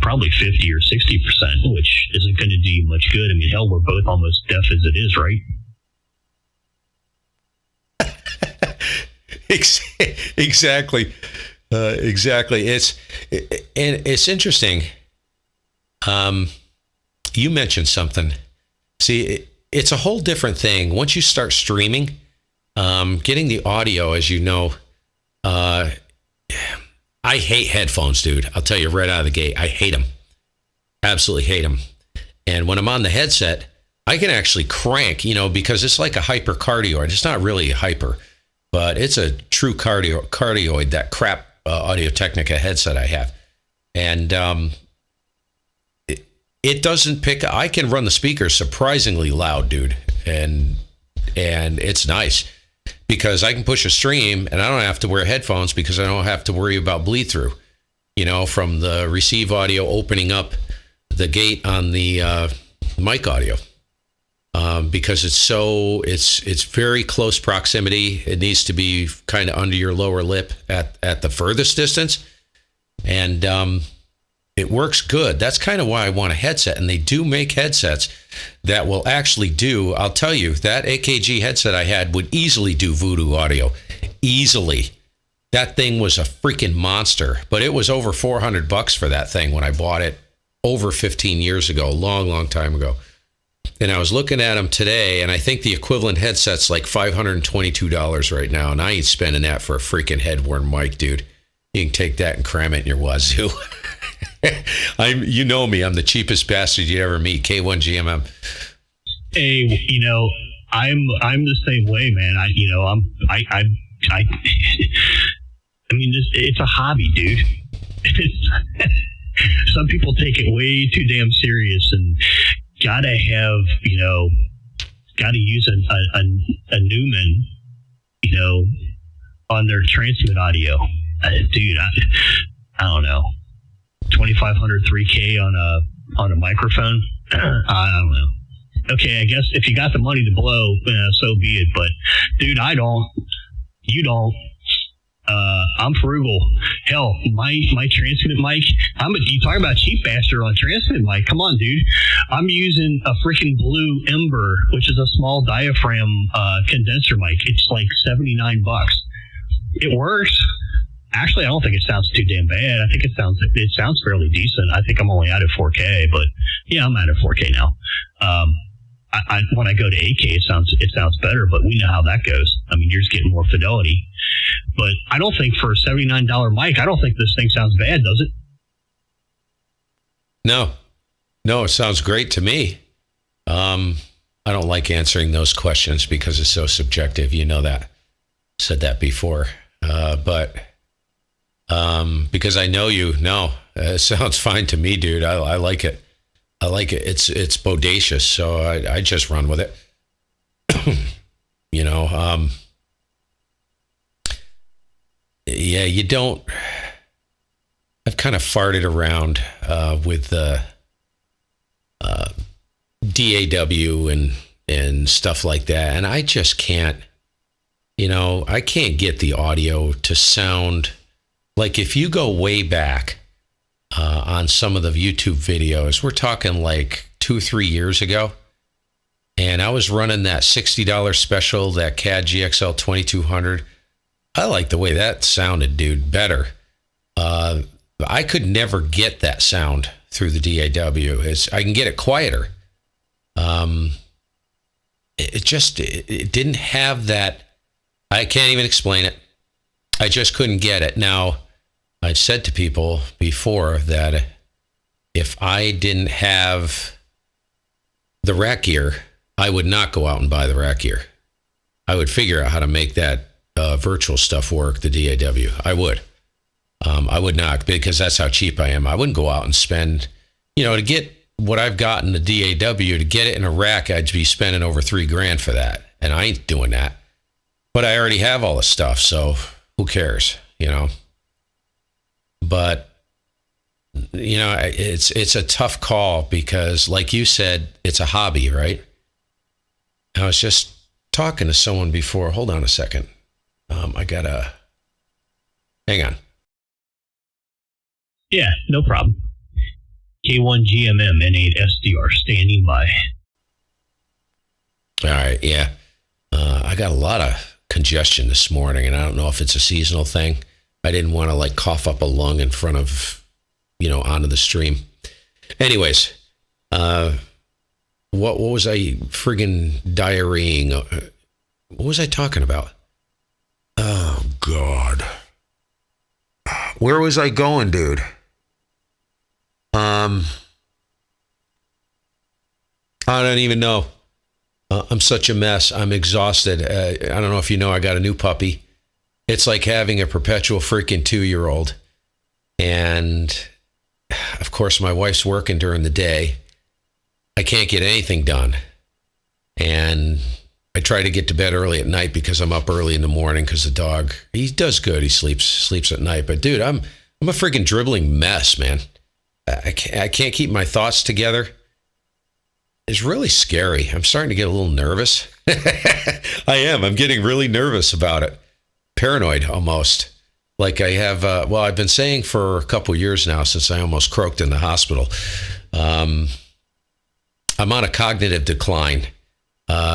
probably 50 or 60%, which isn't going to do you much good. I mean, hell, we're both almost deaf as it is, right? Exactly. Exactly. It's interesting. You mentioned something. See, it's a whole different thing. Once you start streaming, getting the audio, as you know, I hate headphones, dude. I'll tell you right out of the gate. I hate them. Absolutely hate them. And when I'm on the headset, I can actually crank, because it's like a hypercardioid. It's not really a hyper, but it's a true cardioid, that crap Audio-Technica headset I have. And it doesn't pick. I can run the speakers surprisingly loud, dude. And it's nice because I can push a stream and I don't have to wear headphones because I don't have to worry about bleed through, from the receive audio opening up the gate on the mic audio. Because it's very close proximity. It needs to be kind of under your lower lip at the furthest distance. And it works good. That's kind of why I want a headset. And they do make headsets that will actually do, I'll tell you, that AKG headset I had would easily do Voodoo audio. Easily. That thing was a freaking monster, but it was over $400 for that thing when I bought it over 15 years ago, a long, long time ago. And I was looking at them today, and I think the equivalent headset's like $522 right now, and I ain't spending that for a freaking head-worn mic, dude. You can take that and cram it in your wazoo. You know me, I'm the cheapest bastard you'd ever meet. K1 GMM. Hey, I'm the same way, man. I mean, it's a hobby, dude. Some people take it way too damn serious, and gotta use a Newman, on their transmit audio. Dude, I don't know, 2,500 3K on a microphone. I don't know. Okay, I guess if you got the money to blow, so be it. But dude, I don't. You don't. I'm frugal. Hell, my transmit mic. You talk about cheap bastard on transmit mic. Come on, dude. I'm using a freaking Blue Ember, which is a small diaphragm condenser mic. It's like $79. It works. Actually, I don't think it sounds too damn bad. I think it sounds fairly decent. I think I'm only out at 4K, but yeah, I'm out at 4K now. When I go to 8K, it sounds better, but we know how that goes. I mean, you're just getting more fidelity. But I don't think for a $79 mic, I don't think this thing sounds bad, does it? No, it sounds great to me. I don't like answering those questions because it's so subjective. You know that. Said that before. But because I know you, no, it sounds fine to me, dude. I like it. I like it. It's bodacious, so I just run with it. Yeah, you don't. I've kind of farted around with the DAW and stuff like that, and I just can't. I can't get the audio to sound like if you go way back. On some of the YouTube videos, we're talking like 2-3 years ago, and I was running that $60 special, that CAD GXL 2200. I like the way that sounded, dude, better. I could never get that sound through the DAW. I can get it quieter. It didn't have that. I can't even explain it. I just couldn't get it. Now, I've said to people before that if I didn't have the rack gear, I would not go out and buy the rack gear. I would figure out how to make that virtual stuff work, the DAW. I would. I would not, because that's how cheap I am. I wouldn't go out and spend, to get what I've got in the DAW, to get it in a rack, I'd be spending over $3,000 for that. And I ain't doing that. But I already have all the stuff, so who cares, But, it's a tough call because, like you said, it's a hobby, right? I was just talking to someone before. Hold on a second. Hang on. Yeah, no problem. K1 GMM N8SDR standing by. All right, yeah. I got a lot of congestion this morning, and I don't know if it's a seasonal thing. I didn't want to cough up a lung in front of, onto the stream. Anyways, what was I friggin' diarrheaing? What was I talking about? Oh, God. Where was I going, dude? I don't even know. I'm such a mess. I'm exhausted. I don't know if you know, I got a new puppy. It's like having a perpetual freaking 2-year-old. And, of course, my wife's working during the day. I can't get anything done. And I try to get to bed early at night because I'm up early in the morning because the dog, he does good. He sleeps at night. But, dude, I'm a freaking dribbling mess, man. I can't keep my thoughts together. It's really scary. I'm starting to get a little nervous. I am. I'm getting really nervous about it. Paranoid almost. Like I have, I've been saying for a couple years now since I almost croaked in the hospital. I'm on a cognitive decline.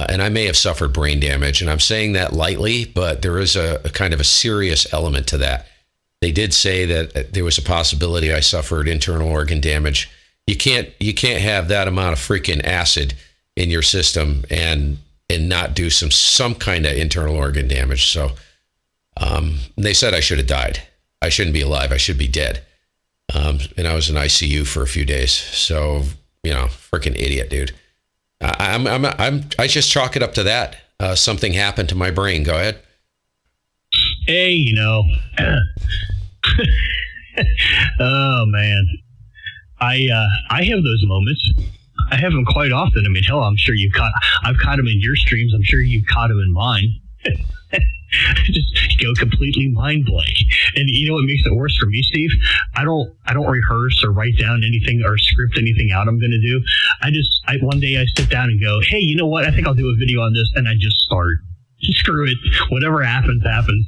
and I may have suffered brain damage, and I'm saying that lightly, but there is a kind of a serious element to that. They did say that there was a possibility I suffered internal organ damage. You can't have that amount of freaking acid in your system and not do some kind of internal organ damage. So they said I should have died. I shouldn't be alive. I should be dead. And I was in ICU for a few days. So, freaking idiot, dude. I just chalk it up to that. Something happened to my brain. Go ahead. Hey, oh man, I have those moments. I have them quite often. I mean, hell, I'm sure I've caught them in your streams. I'm sure you've caught them in mine. Just go completely mind blank. And you know what makes it worse for me, Steve? I don't rehearse or write down anything or script anything out I'm going to do. One day I sit down and go, hey, you know what? I think I'll do a video on this. And I just start. Screw it. Whatever happens, happens.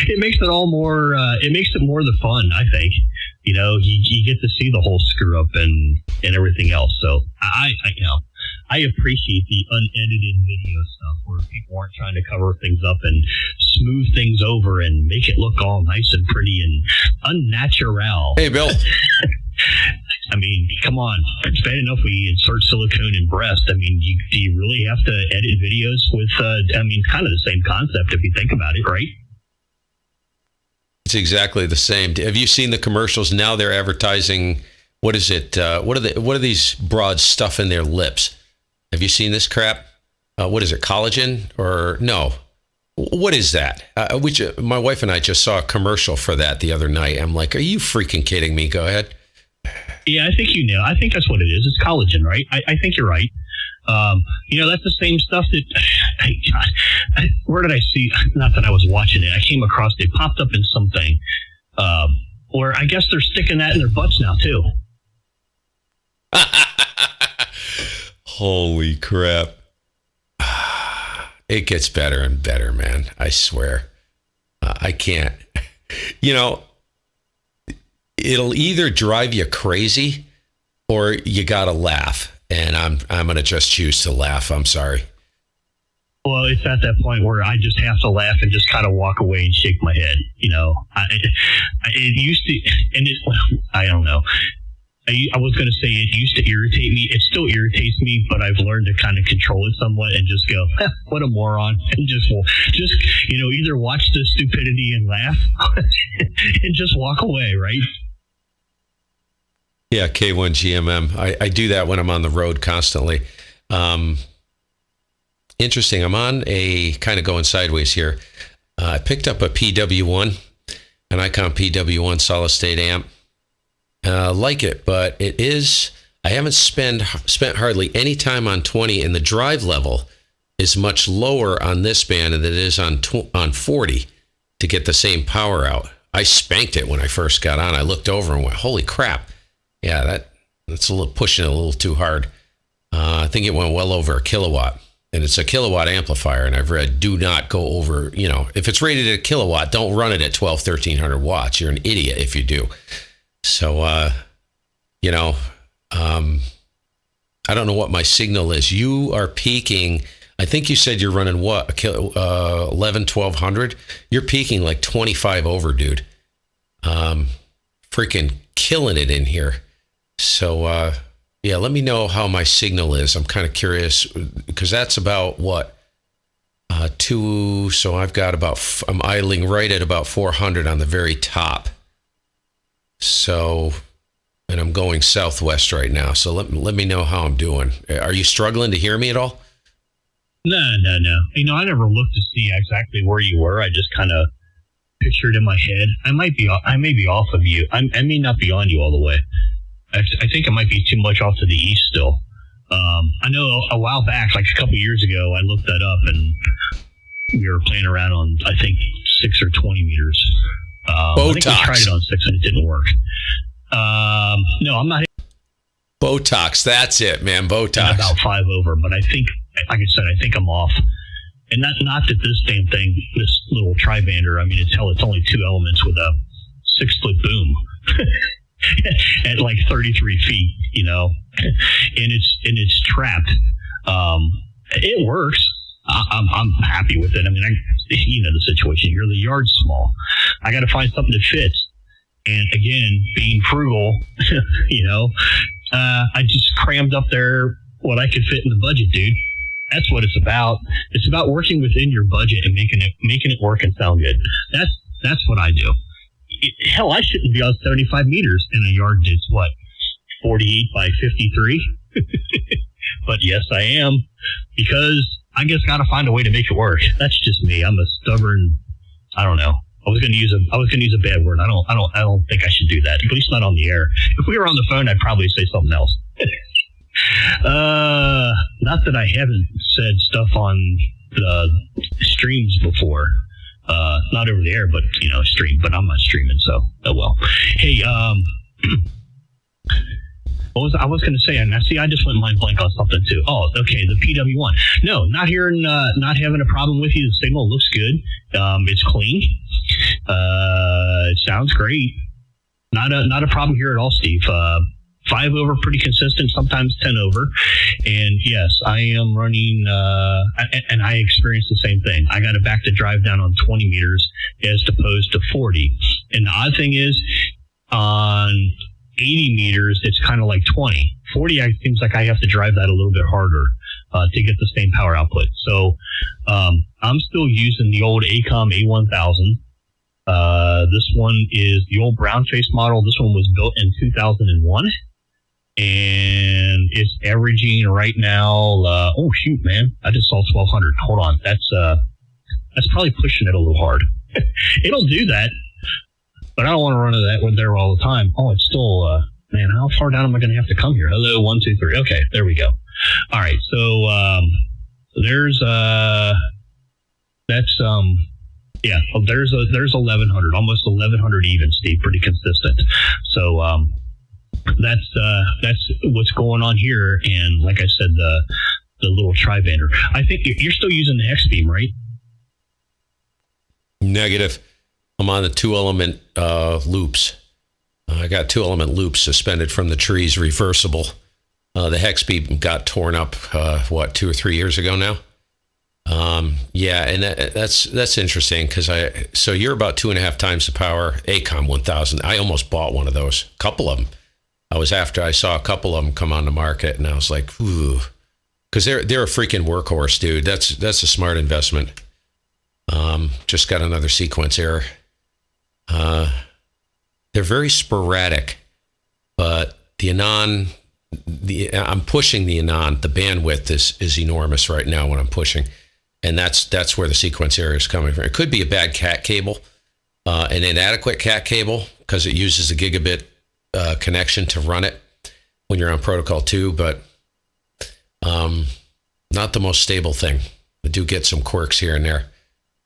It makes it all more, it makes it more the fun, I think. You get to see the whole screw up and everything else. So I appreciate the unedited video stuff where people aren't trying to cover things up and smooth things over and make it look all nice and pretty and unnatural. Hey, Bill. I mean, come on. It's bad enough we insert silicone in breast. I mean, do you really have to edit videos with, kind of the same concept if you think about it, right? It's exactly the same. Have you seen the commercials? Now they're advertising, what is it? What are these broads stuff in their lips? Have you seen this crap? What is it? Collagen or no? What is that? My wife and I just saw a commercial for that the other night. I'm like, are you freaking kidding me? Go ahead. Yeah, I think I think that's what it is. It's collagen, right? I think you're right. That's the same stuff that, where did I see? Not that I was watching it. I came across it popped up in something, or I guess they're sticking that in their butts now too. Holy crap. It gets better and better, man. I swear. I can't. It'll either drive you crazy or you got to laugh. And I'm going to just choose to laugh. I'm sorry. Well, it's at that point where I just have to laugh and just kind of walk away and shake my head. It used to, and I don't know. I was going to say it used to irritate me. It still irritates me, but I've learned to kind of control it somewhat and just go, what a moron. And just either watch the stupidity and laugh and just walk away, right? Yeah, K1GMM. I do that when I'm on the road constantly. Interesting. I'm on a kind of going sideways here. I picked up a PW1, an Icom PW1 solid state amp. Like it, but it is, I haven't spent hardly any time on 20, and the drive level is much lower on this band than it is on 40 to get the same power out. I spanked it when I first got on. I looked over and went, holy crap. Yeah, that's a little pushing it a little too hard. I think it went well over a kilowatt, and it's a kilowatt amplifier. And I've read, do not go over, if it's rated at a kilowatt, don't run it at 1300 watts. You're an idiot if you do. So, I don't know what my signal is. You are peaking. I think you said you're running what? 1200? You're peaking like 25 over, dude. Freaking killing it in here. So, let me know how my signal is. I'm kind of curious because that's about what? So I've got I'm idling right at about 400 on the very top. So, and I'm going southwest right now. So let me know how I'm doing. Are you struggling to hear me at all? No. I never looked to see exactly where you were. I just kind of pictured in my head. I may be off of you. I may not be on you all the way. I think I might be too much off to the east still. I know a while back, like a couple years ago, I looked that up and we were playing around on, I think, 6 or 20 meters. Botox. I think we tried it on 6 and it didn't work. No, I'm not. Botox, that's it, man. Botox. About 5 over, but I think, like I said, I think I'm off. And not that this damn thing, this little tri-bander, I mean, it's only 2 elements with a 6-foot boom at like 33 feet, and it's trapped It works. I'm happy with it. I mean, you know the situation here. The yard's small. I got to find something that fits. And again, being frugal, you know, I just crammed up there what I could fit in the budget, dude. That's what it's about. It's about working within your budget and making it work and sound good. That's what I do. Hell, I shouldn't be on 75 meters in a yard that's what, 48 by 53. But yes, I am, because I just got to find a way to make it work. That's just me. I'm a stubborn. I don't know. I was going to use a bad word. I don't think I should do that. At least not on the air. If we were on the phone, I'd probably say something else. Not that I haven't said stuff on the streams before. Not over the air, but stream. But I'm not streaming, so oh well. Hey, I was going to say, and I just went mind blank on something too. Oh, okay, the PW1. No, not having a problem with you. The signal looks good. It's clean. It sounds great. Not a problem here at all, Steve. 5 over, pretty consistent, sometimes 10 over. And yes, I am running, and I experienced the same thing. I got it back to drive down on 20 meters as opposed to 40. And the odd thing is, on 80 meters, it's kind of like 20. 40, it seems like I have to drive that a little bit harder to get the same power output. So I'm still using the old Icom A1000. This one is the old brown face model. This one was built in 2001. And it's averaging right now. Oh shoot, man! I just saw 1200. Hold on, that's probably pushing it a little hard. It'll do that, but I don't want to run into that one there all the time. Oh, it's still. Man, how far down am I going to have to come here? Hello, 1, 2, 3. Okay, there we go. All right, so there's that's yeah. There's 1100, almost 1100 even, Steve. Pretty consistent. So that's what's going on here. And like I said, the little tri-bander. I think you're still using the hex beam, right? Negative. I'm on the 2-element loops. I got 2-element loops suspended from the trees, reversible. The hex beam got torn up 2 or 3 years ago now. Yeah, and that's interesting because so you're about 2.5 times the power. Icom 1000. I almost bought one of those. A couple of them. I saw a couple of them come on the market, and I was like, ooh, because they're a freaking workhorse, dude. That's a smart investment. Just got another sequence error. They're very sporadic, but the ANAN, I'm pushing the ANAN. The bandwidth is enormous right now when I'm pushing, and that's where the sequence error is coming from. It could be a bad CAT cable, an inadequate CAT cable because it uses a gigabit connection to run it when you're on protocol 2, but not the most stable thing. I do get some quirks here and there.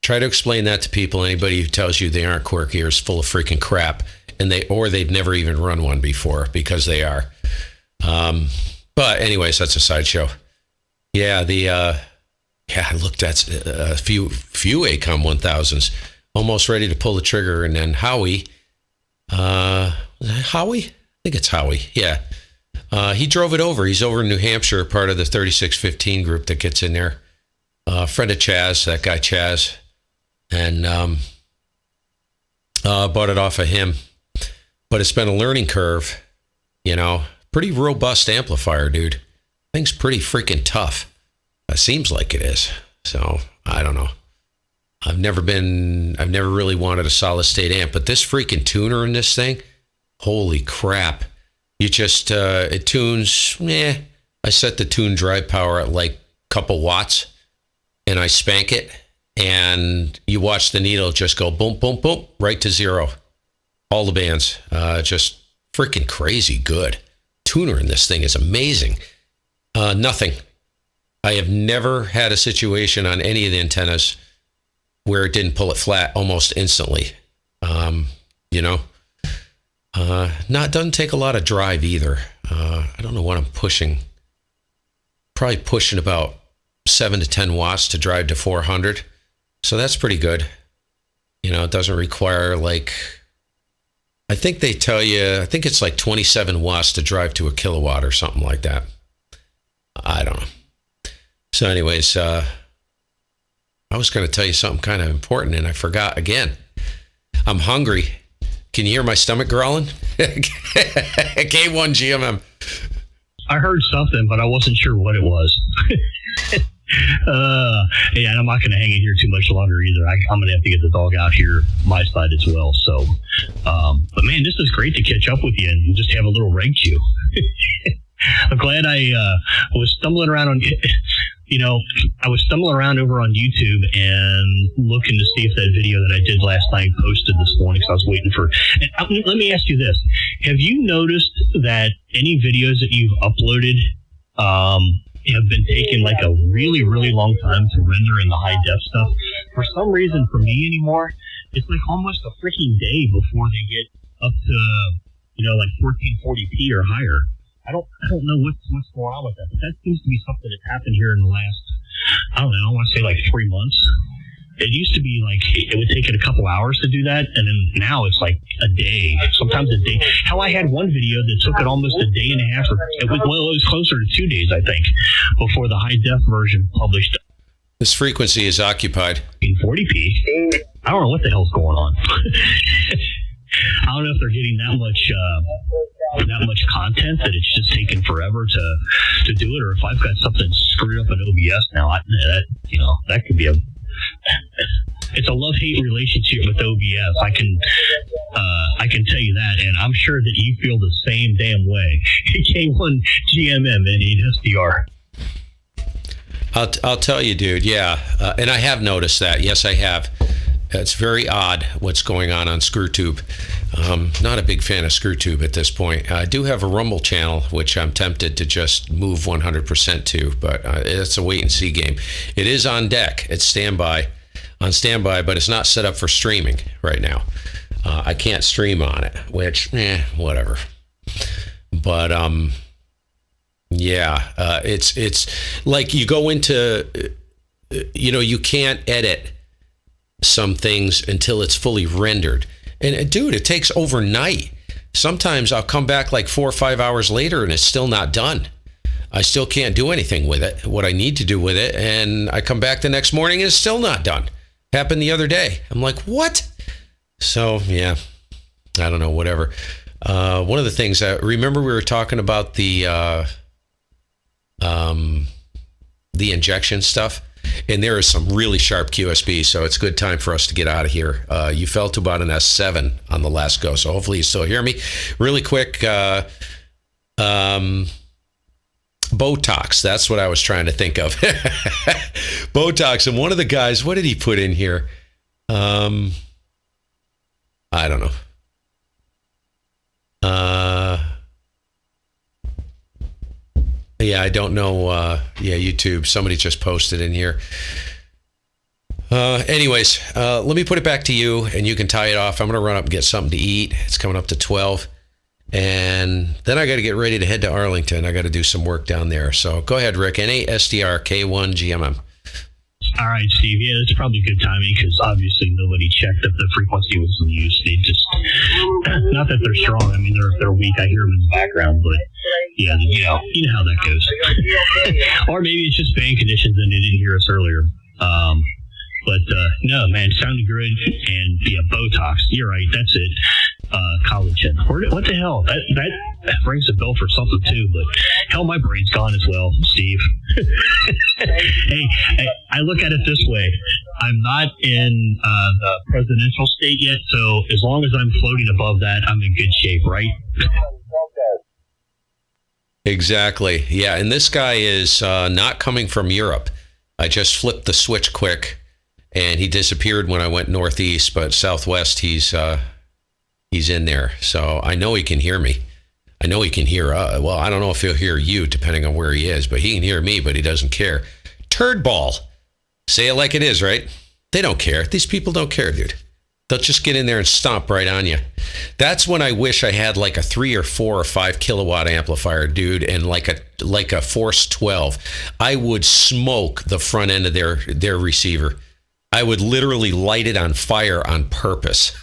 Try to explain that to people. Anybody who tells you they aren't quirky is full of freaking crap, and they've never even run one before, because they are. But anyways, that's a sideshow. Yeah, I looked at a few Icom 1000s, almost ready to pull the trigger, and then Howie. Howie? I think it's Howie. Yeah. He drove it over. He's over in New Hampshire, part of the 3615 group that gets in there. Friend of Chaz, that guy Chaz. And bought it off of him. But it's been a learning curve, Pretty robust amplifier, dude. Thing's pretty freaking tough. It seems like it is. So, I don't know. I've never really wanted a solid state amp, but this freaking tuner in this thing, holy crap. You just, it tunes, I set the tune drive power at like a couple watts, and I spank it, and you watch the needle just go boom, boom, boom, right to 0. All the bands, just freaking crazy good. Tuner in this thing is amazing. Nothing. I have never had a situation on any of the antennas where it didn't pull it flat almost instantly. Doesn't take a lot of drive either. I don't know what I'm pushing. Probably pushing about 7 to 10 watts to drive to 400. So that's pretty good. It doesn't require I think they tell you, I think it's like 27 watts to drive to a kilowatt or something like that. I don't know. So anyways, I was going to tell you something kind of important, and I forgot again. I'm hungry. Can you hear my stomach growling? K1 GMM. I heard something, but I wasn't sure what it was. Yeah, and I'm not going to hang in here too much longer either. I'm going to have to get the dog out here my side as well. So, but man, this is great to catch up with you and just have a little Ragchew. I'm glad I was stumbling around on, I was stumbling around over on YouTube and looking to see if that video that I did last night posted this morning. So I was waiting for. And let me ask you this: have you noticed that any videos that you've uploaded have been taking like a really, really long time to render in the high def stuff? For some reason, for me anymore, it's like almost a freaking day before they get up to like 1440p or higher. I don't know what's going on with that, but that seems to be something that's happened here in the last, I want to say like 3 months. It used to be like it would take it a couple hours to do that, and then now it's like a day, sometimes a day. How I had one video that took it almost a day and a half, it was closer to 2 days, I think, before the high def version published. This frequency is occupied. In 40p. I don't know what the hell's going on. I don't know if they're getting that much content that it's just taking forever to do it, or if I've got something screwed up in OBS now. That could be it's a love-hate relationship with OBS. I can tell you that, and I'm sure that you feel the same damn way. K1 GMM N8SDR. I'll tell you, dude. Yeah, and I have noticed that. Yes, I have. It's very odd what's going on ScrewTube. Not a big fan of ScrewTube at this point. I do have a Rumble channel, which I'm tempted to just move 100% to, but it's a wait-and-see game. It is on deck. It's on standby, but it's not set up for streaming right now. I can't stream on it, which, whatever. But, it's like you go into, you can't edit some things until it's fully rendered. And dude, it takes overnight. Sometimes I'll come back like 4 or 5 hours later and it's still not done. I still can't do anything with it, what I need to do with it. And I come back the next morning and it's still not done. Happened the other day. I'm like, what? So, yeah, I don't know, whatever. One of the things, remember we were talking about the injection stuff? And there is some really sharp QSB, so it's a good time for us to get out of here. You fell to about an S7 on the last go, so hopefully you still hear me. Really quick, Botox, that's what I was trying to think of. Botox, and one of the guys, what did he put in here? I don't know. Yeah, I don't know. YouTube. Somebody just posted in here. Anyways, let me put it back to you, and you can tie it off. I'm going to run up and get something to eat. It's coming up to 12. And then I got to get ready to head to Arlington. I got to do some work down there. So go ahead, Rick. N8SDR K1 GMM. All right, Steve. Yeah, that's probably good timing because obviously nobody checked if the frequency was in use. They just, not that they're strong. I mean, they're weak. I hear them in the background, but yeah, you know how that goes. Or maybe it's just band conditions and they didn't hear us earlier. But no, man, it sounded good. And yeah, Botox. You're right. That's it. Collagen. What the hell? That rings a bell for something too. But hell, my brain's gone as well, Steve. Hey, I look at it this way. I'm not in the presidential state yet, so as long as I'm floating above that, I'm in good shape, right? Exactly. Yeah, and this guy is not coming from Europe. I just flipped the switch quick, and he disappeared when I went northeast, but southwest, he's in there. So I know he can hear me. I know he can hear, well, I don't know if he'll hear you, depending on where he is, but he can hear me, but he doesn't care. Turd ball. Say it like it is, right? They don't care. These people don't care, dude. They'll just get in there and stomp right on you. That's when I wish I had like a 3 or 4 or 5 kilowatt amplifier, dude, and like a Force 12. I would smoke the front end of their receiver. I would literally light it on fire on purpose.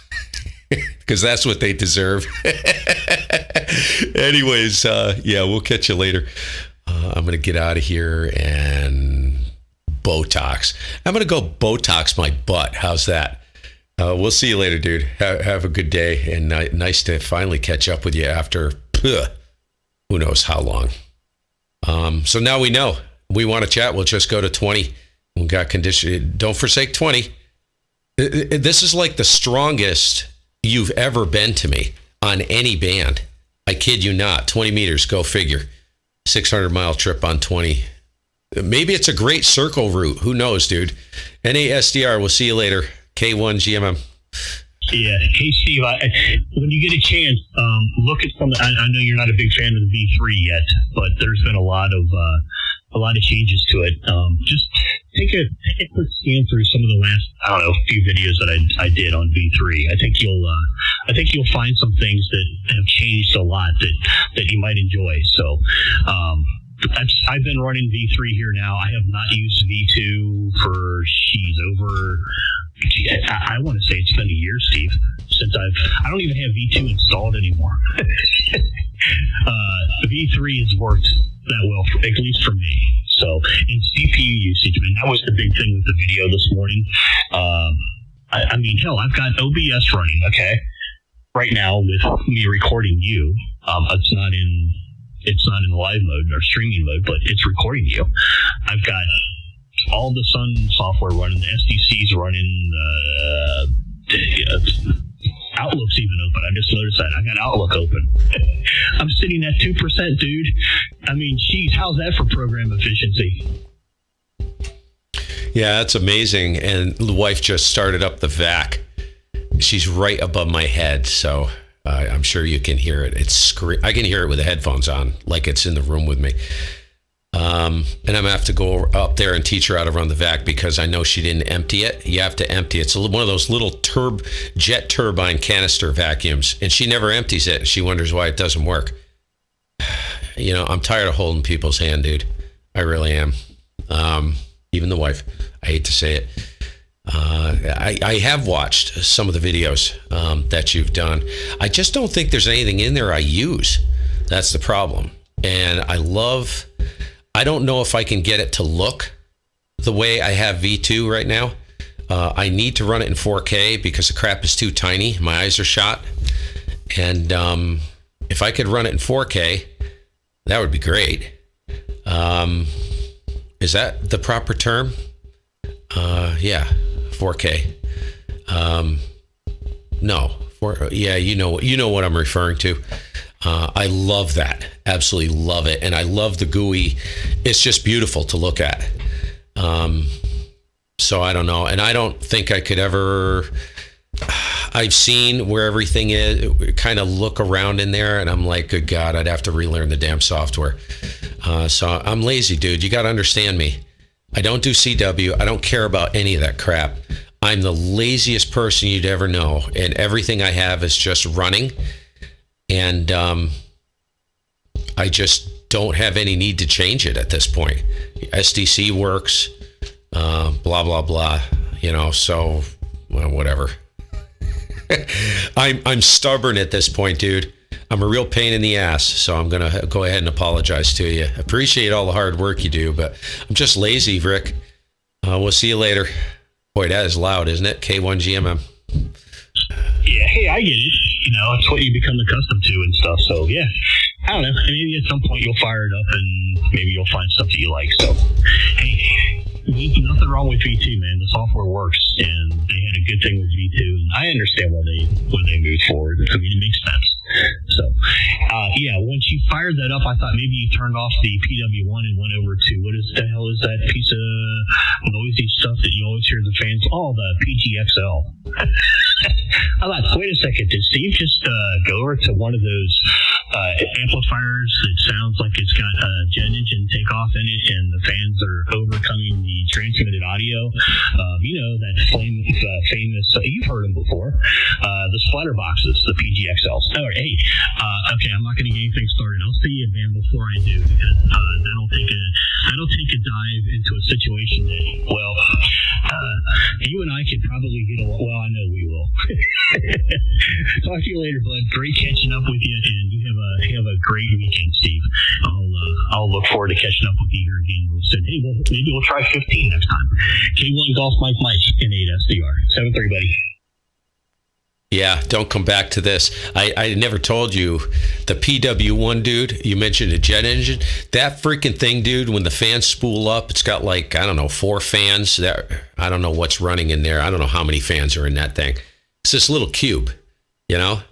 Because that's what they deserve. Anyways, yeah, we'll catch you later. I'm going to get out of here and Botox. I'm going to go Botox my butt. How's that? We'll see you later, dude. Have a good day, and nice to finally catch up with you after who knows how long. So now we know. We want to chat. We'll just go to 20. We got condition. Don't forsake 20. This is like the strongest you've ever been to me on any band. I kid you not. 20 meters, go figure. 600-mile trip on 20. Maybe it's a great circle route. Who knows, dude? N8SDR. We'll see you later. K1 GMM. Yeah. Hey, Steve, when you get a chance, look at some. I know you're not a big fan of the V3 yet, but there's been a lot of changes to it. Just take a quick scan through some of the last, few videos that I did on V3. I think you'll find some things that have changed a lot that you might enjoy. So, I've been running V3 here now. I have not used V2 for I want to say it's been a year, Steve, since I don't even have V2 installed anymore. V3 has worked that well, at least for me. So, in CPU usage, that was the big thing with the video this morning. I mean, hell, I've got OBS running, okay, right now with me recording you. It's not in live mode or streaming mode, but it's recording you. I've got all the Sun software running, the SDC's running, Outlook's even open. I just noticed that. I got Outlook open. I'm sitting at 2%, dude. I mean, geez, how's that for program efficiency? Yeah, that's amazing. And the wife just started up the vac. She's right above my head, so I'm sure you can hear it. I can hear it with the headphones on, like it's in the room with me. And I'm going to have to go up there and teach her how to run the vac because I know she didn't empty it. You have to empty it. It's one of those little jet turbine canister vacuums, and she never empties it. She wonders why it doesn't work. You know, I'm tired of holding people's hand, dude. I really am. Even the wife. I hate to say it. I have watched some of the videos that you've done. I just don't think there's anything in there I use. That's the problem. And I don't know if I can get it to look the way I have V2 right now. I need to run it in 4K because the crap is too tiny. My eyes are shot. And if I could run it in 4K, that would be great. Is that the proper term? Yeah, 4K. No, yeah, you know what I'm referring to. I love that. Absolutely love it. And I love the GUI. It's just beautiful to look at. So I don't know. And I don't think I could ever... I've seen where everything is, kind of look around in there, and I'm like, good God, I'd have to relearn the damn software. So I'm lazy, dude. You got to understand me. I don't do CW. I don't care about any of that crap. I'm the laziest person you'd ever know. And everything I have is just running. And I just don't have any need to change it at this point. SDC works, blah, blah, blah, so well, whatever. I'm stubborn at this point, dude. I'm a real pain in the ass, so I'm going to go ahead and apologize to you. Appreciate all the hard work you do, but I'm just lazy, Rick. We'll see you later. Boy, that is loud, isn't it? K1 GMM. Yeah, hey, I get it. It's what you become accustomed to and stuff. So, yeah, I don't know. Maybe at some point you'll fire it up and maybe you'll find stuff that you like. So, hey, there's nothing wrong with V2, man. The software works, and they had a good thing with V2. And I understand why they moved forward. I mean, it makes sense. So, yeah, once you fired that up, I thought maybe you turned off the PW1 and went over to, what the hell is that piece of noisy stuff that you always hear the fans? Oh, the PGXL. I thought, wait a second, did Steve just go over to one of those amplifiers that sounds like it's got a jet engine takeoff in it and the fans are overcoming the transmitted audio? That famous, you've heard them before, the splatter boxes, the PGXLs. Oh, hey, okay, I'm not going to get anything started. I'll see you, man, before I do, because that'll take a dive into a situation that, well, you and I could probably get along. Well, I know we will. Talk to you later, bud. Great catching up with you, and you have a great weekend, Steve. I'll look forward to catching up with you here again real soon. Hey, maybe we'll try 15 next time. K1 Golf Mike N8SDR. 7-3, buddy. Yeah, don't come back to this. I never told you, the PW1 dude, you mentioned a jet engine. That freaking thing, dude, when the fans spool up, it's got like, I don't know, 4 fans. I don't know what's running in there. I don't know how many fans are in that thing. It's this little cube, you know?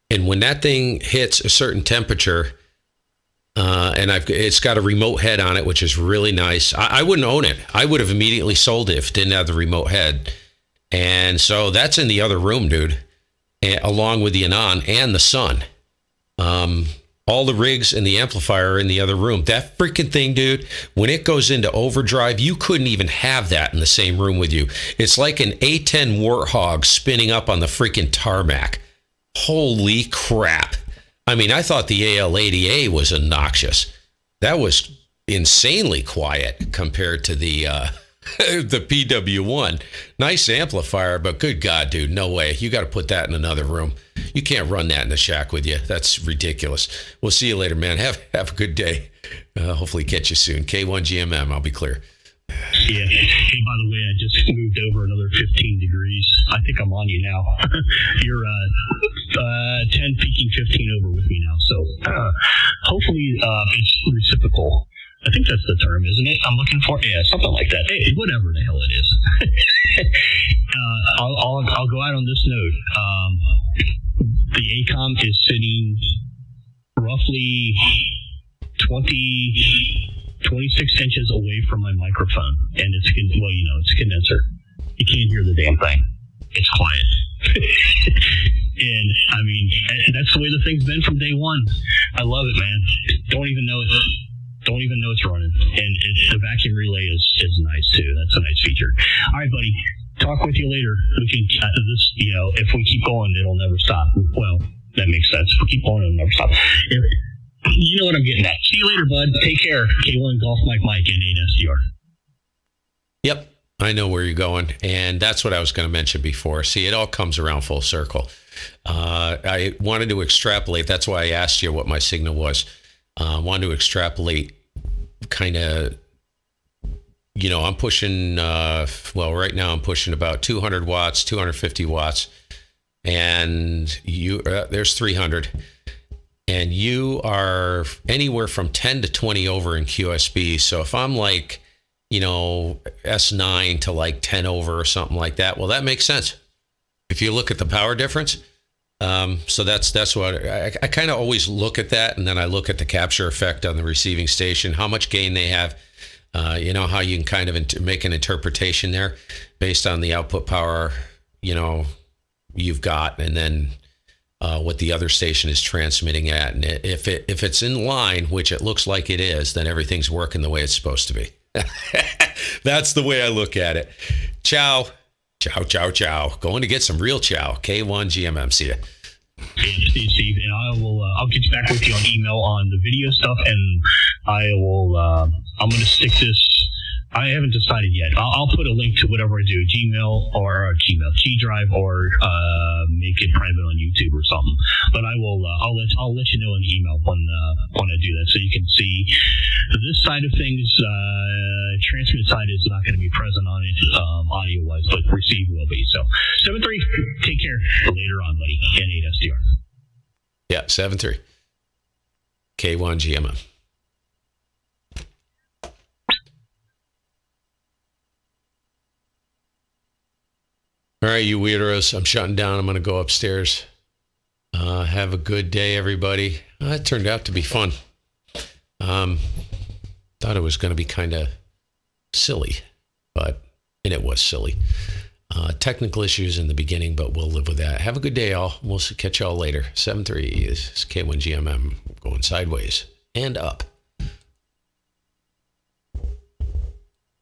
And when that thing hits a certain temperature, it's got a remote head on it, which is really nice. I wouldn't own it. I would have immediately sold it if it didn't have the remote head. And so that's in the other room, dude. Along with the ANAN and the sun. All the rigs and the amplifier are in the other room. That freaking thing, dude, when it goes into overdrive, you couldn't even have that in the same room with you. It's like an A10 Warthog spinning up on the freaking tarmac. Holy crap. I mean, I thought the AL80A was obnoxious. That was insanely quiet compared to the the PW1. Nice amplifier, but good God, dude, no way. You got to put that in another room. You can't run that in the shack with you. That's ridiculous. We'll see you later, man. Have a good day. Hopefully catch you soon. K1 GMM, I'll be clear. Yeah. Hey, by the way, I just moved over another 15 degrees. I think I'm on you now. You're 10 peaking 15 over with me now. So hopefully it's reciprocal. I think that's the term, isn't it? I'm looking for, yeah, something like that. Hey, whatever the hell it is. I'll go out on this note. The Icom is sitting roughly 26 inches away from my microphone, and it's a condenser. You can't hear the damn thing. It's quiet. And I mean, that's the way the thing's been from day one. I love it, man. Don't even know it's running. And the vacuum relay is nice too. That's a nice feature. All right, buddy. Talk with you later. We can if we keep going, it'll never stop. Well, that makes sense. If we keep going, it'll never stop. You know what I'm getting at. See you later, bud. Take care. K1 Golf Mike N8SDR. Yep. I know where you're going. And that's what I was going to mention before. See, it all comes around full circle. I wanted to extrapolate. That's why I asked you what my signal was. I wanted to extrapolate kind of, I'm pushing, right now I'm pushing about 200 watts, 250 watts. And there's 300. And you are anywhere from 10 to 20 over in QSB. So if I'm like, S9 to like 10 over or something like that, well, that makes sense. If you look at the power difference. So that's what I kind of always look at that. And then I look at the capture effect on the receiving station, how much gain they have, how you can kind of make an interpretation there based on the output power, you've got, and then what the other station is transmitting at. And if it's in line, which it looks like it is, then everything's working the way it's supposed to be. That's the way I look at it. Ciao. Ciao, ciao, ciao. Going to get some real chow. K1 GMM. See ya. Steve, and I'll get back with you on email on the video stuff, and I'm going to stick this. I haven't decided yet. I'll put a link to whatever I do, G Drive, or make it private on YouTube or something. But I'll let you know in the email when I do that, so you can see this side of things. Transmit side is not going to be present on it audio wise, but receive will be. So 7-3. Take care. Later on, buddy. N8SDR. Yeah, 7-3. K1 GMM. All right, you weirdos, I'm shutting down. I'm going to go upstairs. Have a good day, everybody. It turned out to be fun. Thought it was going to be kind of silly, and it was silly. Technical issues in the beginning, but we'll live with that. Have a good day, all. We'll catch y'all later. 7-3 is K1 GMM going sideways and up.